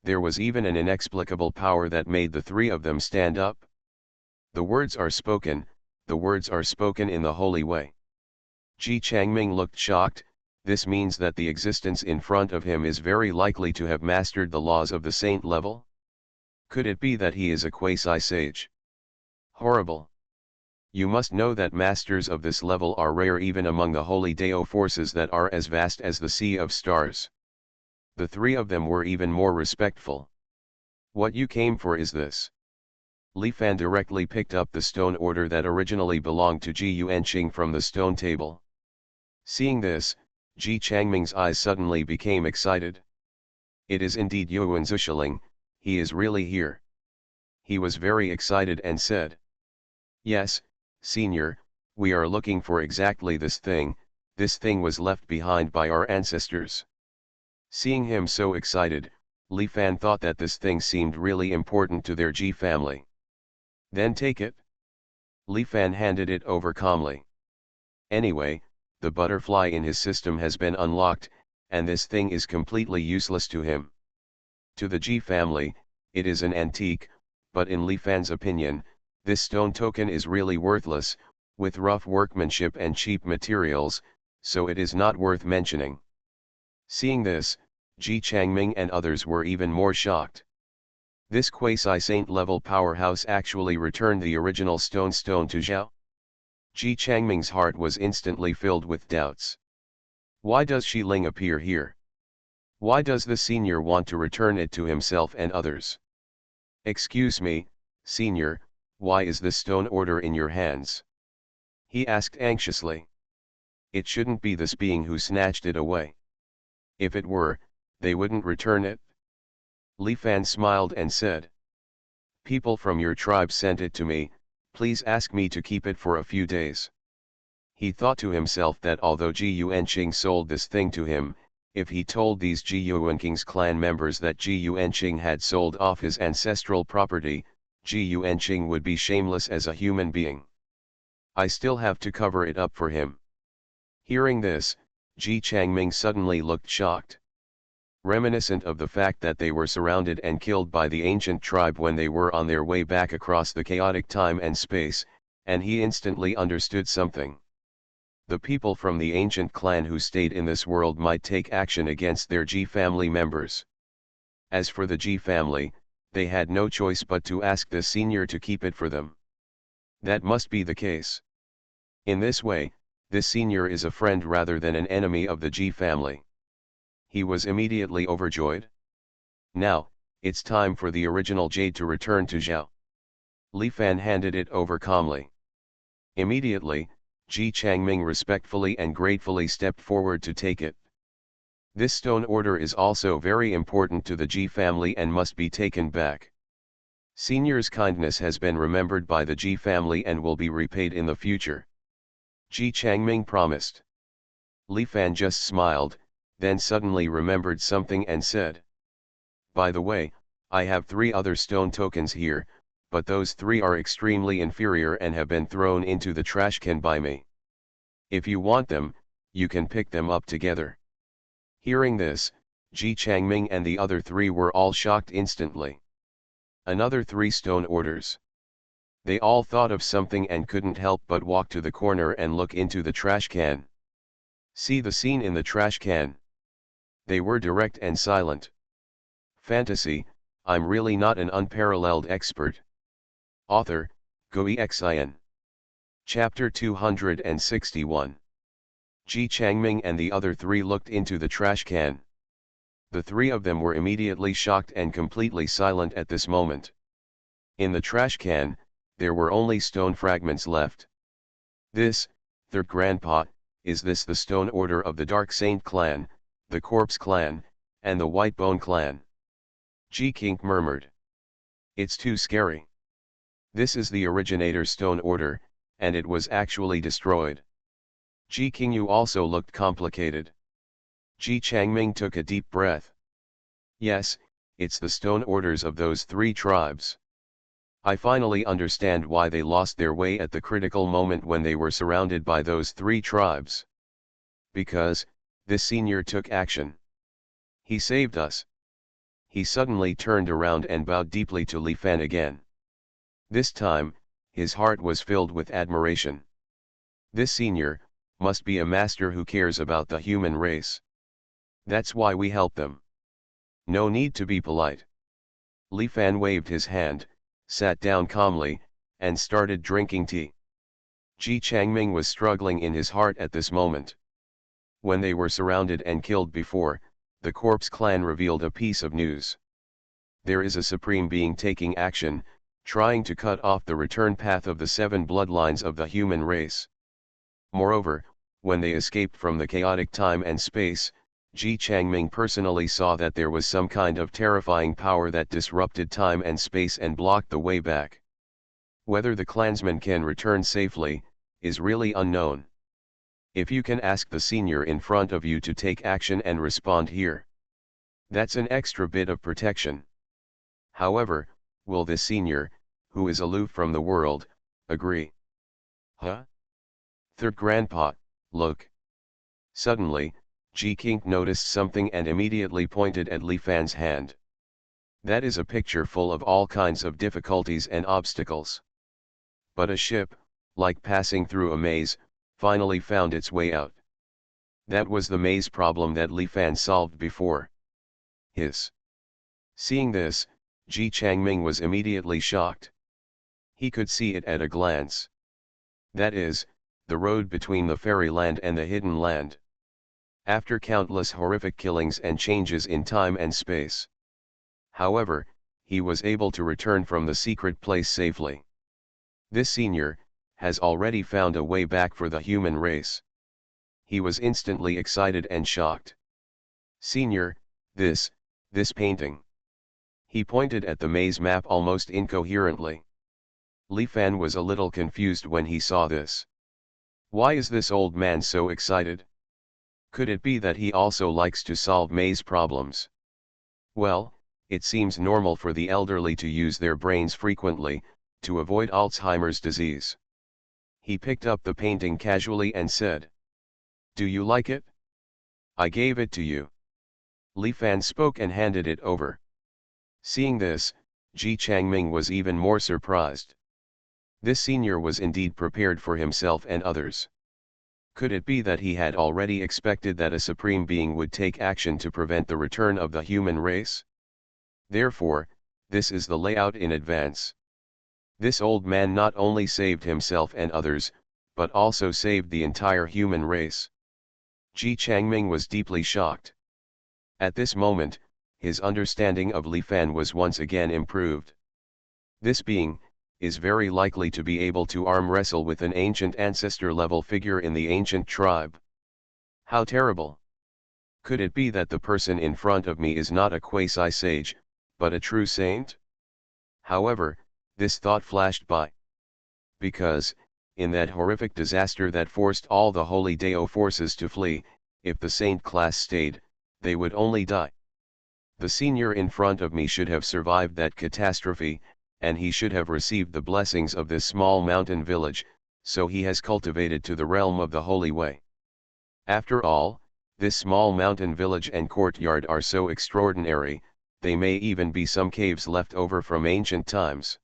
There was even an inexplicable power that made the three of them stand up. The words are spoken in the holy way. Ji Changming looked shocked. This means that the existence in front of him is very likely to have mastered the laws of the saint level? Could it be that he is a quasi-sage? Horrible. You must know that masters of this level are rare even among the holy Dao forces that are as vast as the sea of stars. The three of them were even more respectful. What you came for is this. Li Fan directly picked up the stone order that originally belonged to Ji Yuanqing from the stone table. Seeing this, Ji Changming's eyes suddenly became excited. It is indeed Yuan Zishiling, he is really here. He was very excited and said, "Yes, Senior, we are looking for exactly this thing was left behind by our ancestors." Seeing him so excited, Li Fan thought that this thing seemed really important to their Ji family. "Then take it." Li Fan handed it over calmly. "Anyway, the butterfly in his system has been unlocked, and this thing is completely useless to him. To the Ji family, it is an antique, but in Li Fan's opinion, this stone token is really worthless, with rough workmanship and cheap materials, so it is not worth mentioning." Seeing this, Ji Changming and others were even more shocked. This quasi-saint level powerhouse actually returned the original stone to Zhao? Ji Changming's heart was instantly filled with doubts. Why does Shi Ling appear here? Why does the senior want to return it to himself and others? "Excuse me, senior, why is this stone order in your hands?" he asked anxiously. "It shouldn't be this being who snatched it away. If it were, they wouldn't return it." Li Fan smiled and said, "People from your tribe sent it to me, please ask me to keep it for a few days." He thought to himself that although Ji Yuanqing sold this thing to him, if he told these Ji Yuanqing's clan members that Ji Yuanqing had sold off his ancestral property, Ji Yuanqing would be shameless as a human being. I still have to cover it up for him. Hearing this, Ji Changming suddenly looked shocked. Reminiscent of the fact that they were surrounded and killed by the ancient tribe when they were on their way back across the chaotic time and space, and he instantly understood something. The people from the ancient clan who stayed in this world might take action against their Ji family members. As for the Ji family, they had no choice but to ask the senior to keep it for them. That must be the case. In this way, this senior is a friend rather than an enemy of the Ji family. He was immediately overjoyed. Now, it's time for the original jade to return to Zhao. Li Fan handed it over calmly. Immediately, Ji Changming respectfully and gratefully stepped forward to take it. This stone order is also very important to the Ji family and must be taken back. Senior's kindness has been remembered by the Ji family and will be repaid in the future. Ji Changming promised. Li Fan just smiled, then suddenly remembered something and said, "By the way, I have 3 other stone tokens here, but those 3 are extremely inferior and have been thrown into the trash can by me. If you want them, you can pick them up together." Hearing this, Ji Changming and the other 3 were all shocked instantly. Another 3 stone orders. They all thought of something and couldn't help but walk to the corner and look into the trash can. See the scene in the trash can. They were direct and silent. Fantasy, I'm really not an unparalleled expert. Author, Xuanhuan. Chapter 261. Ji Changming and the other 3 looked into the trash can. The 3 of them were immediately shocked and completely silent at this moment. In the trash can, there were only stone fragments left. "This, third grandpa, is this the stone order of the Dark Saint clan, the Corpse clan, and the White Bone clan?" Ji Kink murmured. "It's too scary. This is the originator stone order, and it was actually destroyed." Ji Qingyu also looked complicated. Ji Changming took a deep breath. "Yes, it's the stone orders of those 3 tribes. I finally understand why they lost their way at the critical moment when they were surrounded by those 3 tribes. Because, this senior took action. He saved us. He suddenly turned around and bowed deeply to Li Fan again. This time, his heart was filled with admiration. This senior must be a master who cares about the human race. That's why we help them. No need to be polite. Li Fan waved his hand, sat down calmly, and started drinking tea. Ji Changming was struggling in his heart at this moment. When they were surrounded and killed before, the corpse clan revealed a piece of news. There is a supreme being taking action, trying to cut off the return path of the 7 bloodlines of the human race. Moreover, when they escaped from the chaotic time and space, Ji Changming personally saw that there was some kind of terrifying power that disrupted time and space and blocked the way back. Whether the clansmen can return safely, is really unknown. If you can ask the senior in front of you to take action and respond here. That's an extra bit of protection. However, will this senior, who is aloof from the world, agree? Huh? Third grandpa, look. Suddenly, Ji Kink noticed something and immediately pointed at Li Fan's hand. That is a picture full of all kinds of difficulties and obstacles. But a ship, like passing through a maze, finally found its way out. That was the maze problem that Li Fan solved before. Seeing this, Ji Changming was immediately shocked. He could see it at a glance. That is, the road between the fairyland and the hidden land. After countless horrific killings and changes in time and space. However, he was able to return from the secret place safely. This senior has already found a way back for the human race. He was instantly excited and shocked. Senior, this painting. He pointed at the maze map almost incoherently. Li Fan was a little confused when he saw this. Why is this old man so excited? Could it be that he also likes to solve maze problems? Well, it seems normal for the elderly to use their brains frequently, to avoid Alzheimer's disease. He picked up the painting casually and said, "Do you like it? I gave it to you." Li Fan spoke and handed it over. Seeing this, Ji Changming was even more surprised. This senior was indeed prepared for himself and others. Could it be that he had already expected that a supreme being would take action to prevent the return of the human race? Therefore, this is the layout in advance. This old man not only saved himself and others, but also saved the entire human race. Ji Changming was deeply shocked. At this moment, his understanding of Li Fan was once again improved. This being is very likely to be able to arm wrestle with an ancient ancestor-level figure in the ancient tribe. How terrible! Could it be that the person in front of me is not a quasi-sage, but a true saint? However, this thought flashed by. Because, in that horrific disaster that forced all the Holy Dao forces to flee, if the saint class stayed, they would only die. The senior in front of me should have survived that catastrophe, and he should have received the blessings of this small mountain village, so he has cultivated to the realm of the Holy Way. After all, this small mountain village and courtyard are so extraordinary, they may even be some caves left over from ancient times.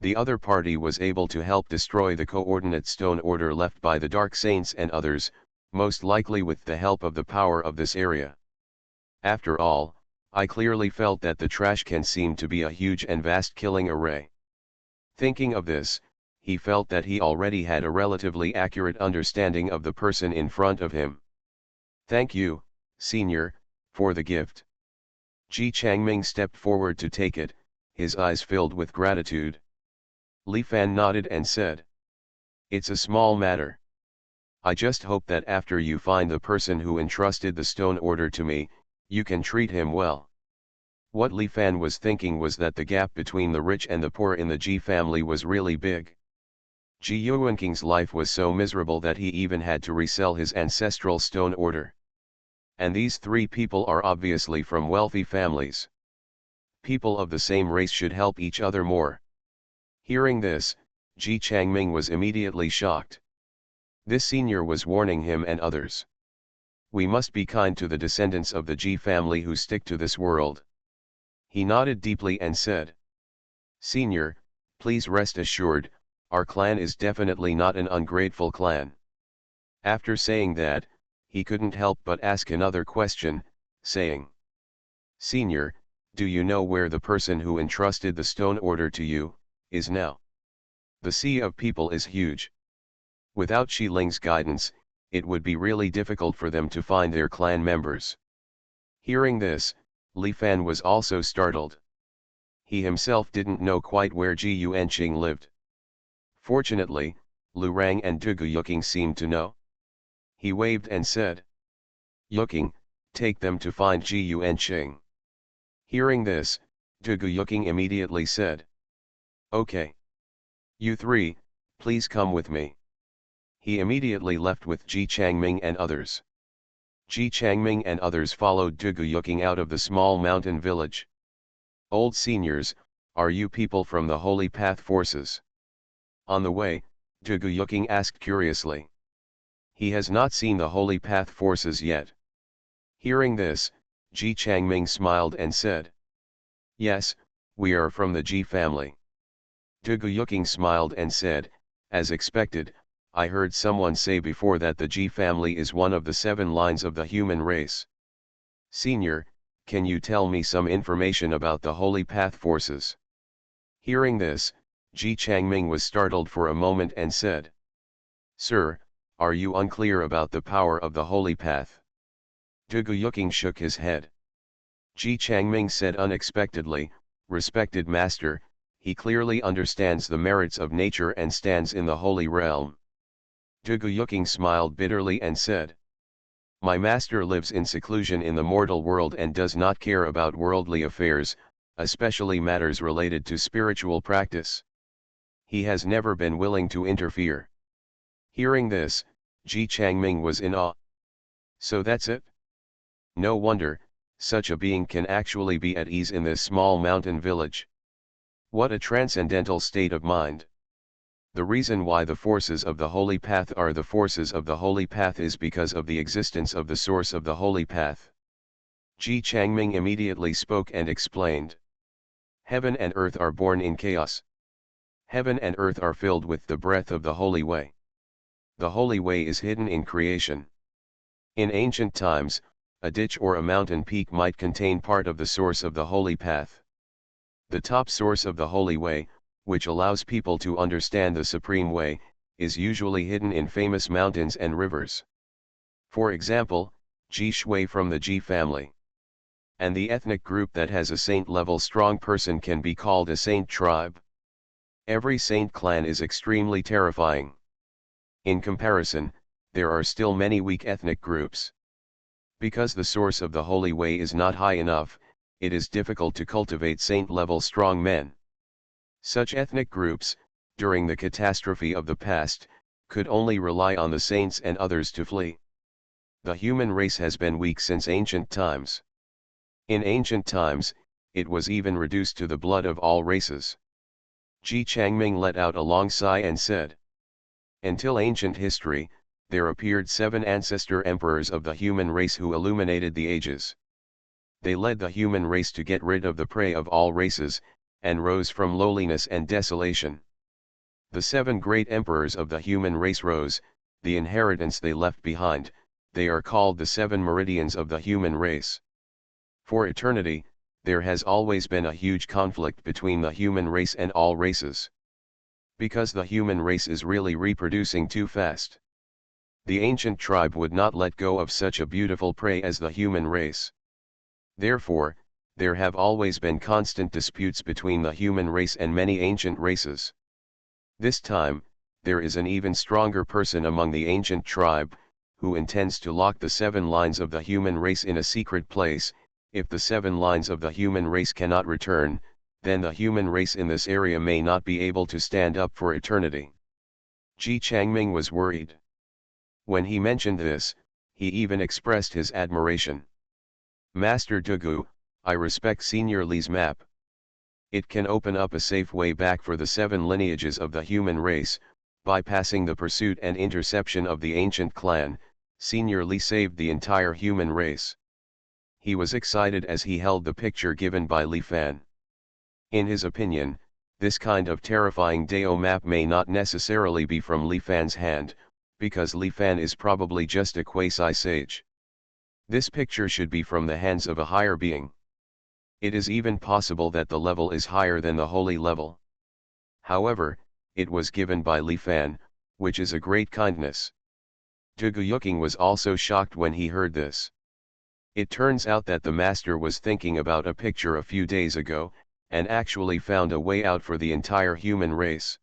The other party was able to help destroy the coordinate stone order left by the Dark Saints and others, most likely with the help of the power of this area. After all, I clearly felt that the trash can seem to be a huge and vast killing array. Thinking of this, he felt that he already had a relatively accurate understanding of the person in front of him. "Thank you, senior, for the gift." Ji Changming stepped forward to take it, his eyes filled with gratitude. Li Fan nodded and said, "It's a small matter. I just hope that after you find the person who entrusted the stone order to me, you can treat him well." What Li Fan was thinking was that the gap between the rich and the poor in the Ji family was really big. Ji Yuanking's life was so miserable that he even had to resell his ancestral stone order. And these 3 people are obviously from wealthy families. People of the same race should help each other more. Hearing this, Ji Changming was immediately shocked. This senior was warning him and others. We must be kind to the descendants of the Ji family who stick to this world. He nodded deeply and said, Senior, please rest assured, our clan is definitely not an ungrateful clan. After saying that, he couldn't help but ask another question, saying, Senior, do you know where the person who entrusted the stone order to you, is now? The sea of people is huge. Without Shiling's guidance, it would be really difficult for them to find their clan members. Hearing this, Li Fan was also startled. He himself didn't know quite where Ji Yuanqing lived. Fortunately, Lu Rang and Dugu Yuking seemed to know. He waved and said, Yuking, take them to find Ji Yuanqing. Hearing this, Dugu Yuking immediately said, Okay. You three, please come with me. He immediately left with Ji Changming and others. Ji Changming and others followed Dugu Yuking out of the small mountain village. Old seniors, are you people from the Holy Path forces? On the way, Dugu Yuking asked curiously. He has not seen the Holy Path forces yet. Hearing this, Ji Changming smiled and said, Yes, we are from the Ji family. Dugu Yuking smiled and said, As expected, I heard someone say before that the Ji family is one of the 7 lines of the human race. Senior, can you tell me some information about the Holy Path forces? Hearing this, Ji Changming was startled for a moment and said, Sir, are you unclear about the power of the Holy Path? Dugu Yuking shook his head. Ji Changming said unexpectedly, Respected master, he clearly understands the merits of nature and stands in the holy realm. Dugu Yuking smiled bitterly and said, My master lives in seclusion in the mortal world and does not care about worldly affairs, especially matters related to spiritual practice. He has never been willing to interfere. Hearing this, Ji Changming was in awe. So that's it? No wonder, such a being can actually be at ease in this small mountain village. What a transcendental state of mind. The reason why the forces of the Holy Path are the forces of the Holy Path is because of the existence of the source of the Holy Path. Ji Changming immediately spoke and explained. Heaven and earth are born in chaos. Heaven and earth are filled with the breath of the Holy Way. The Holy Way is hidden in creation. In ancient times, a ditch or a mountain peak might contain part of the source of the Holy Path. The top source of the Holy Way, which allows people to understand the Supreme Way, is usually hidden in famous mountains and rivers. For example, Ji Shui from the Ji family. And the ethnic group that has a saint-level strong person can be called a saint tribe. Every saint clan is extremely terrifying. In comparison, there are still many weak ethnic groups. Because the source of the Holy Way is not high enough, it is difficult to cultivate saint-level strong men. Such ethnic groups, during the catastrophe of the past, could only rely on the saints and others to flee. The human race has been weak since ancient times. In ancient times, it was even reduced to the blood of all races. Ji Changming let out a long sigh and said, Until ancient history, there appeared 7 ancestor emperors of the human race who illuminated the ages. They led the human race to get rid of the prey of all races, and rose from lowliness and desolation. The 7 great emperors of the human race rose, the inheritance they left behind, they are called the 7 meridians of the human race. For eternity, there has always been a huge conflict between the human race and all races. Because the human race is really reproducing too fast. The ancient tribe would not let go of such a beautiful prey as the human race. Therefore, there have always been constant disputes between the human race and many ancient races. This time, there is an even stronger person among the ancient tribe, who intends to lock the 7 lines of the human race in a secret place. If the 7 lines of the human race cannot return, then the human race in this area may not be able to stand up for eternity. Ji Changming was worried. When he mentioned this, he even expressed his admiration. Master Dugu, I respect Senior Li's map. It can open up a safe way back for the 7 lineages of the human race, bypassing the pursuit and interception of the ancient clan, Senior Li saved the entire human race. He was excited as he held the picture given by Li Fan. In his opinion, this kind of terrifying Dao map may not necessarily be from Li Fan's hand, because Li Fan is probably just a quasi-sage. This picture should be from the hands of a higher being. It is even possible that the level is higher than the holy level. However, it was given by Li Fan, which is a great kindness. Zhuge Yuqing was also shocked when he heard this. It turns out that the master was thinking about a picture a few days ago, and actually found a way out for the entire human race.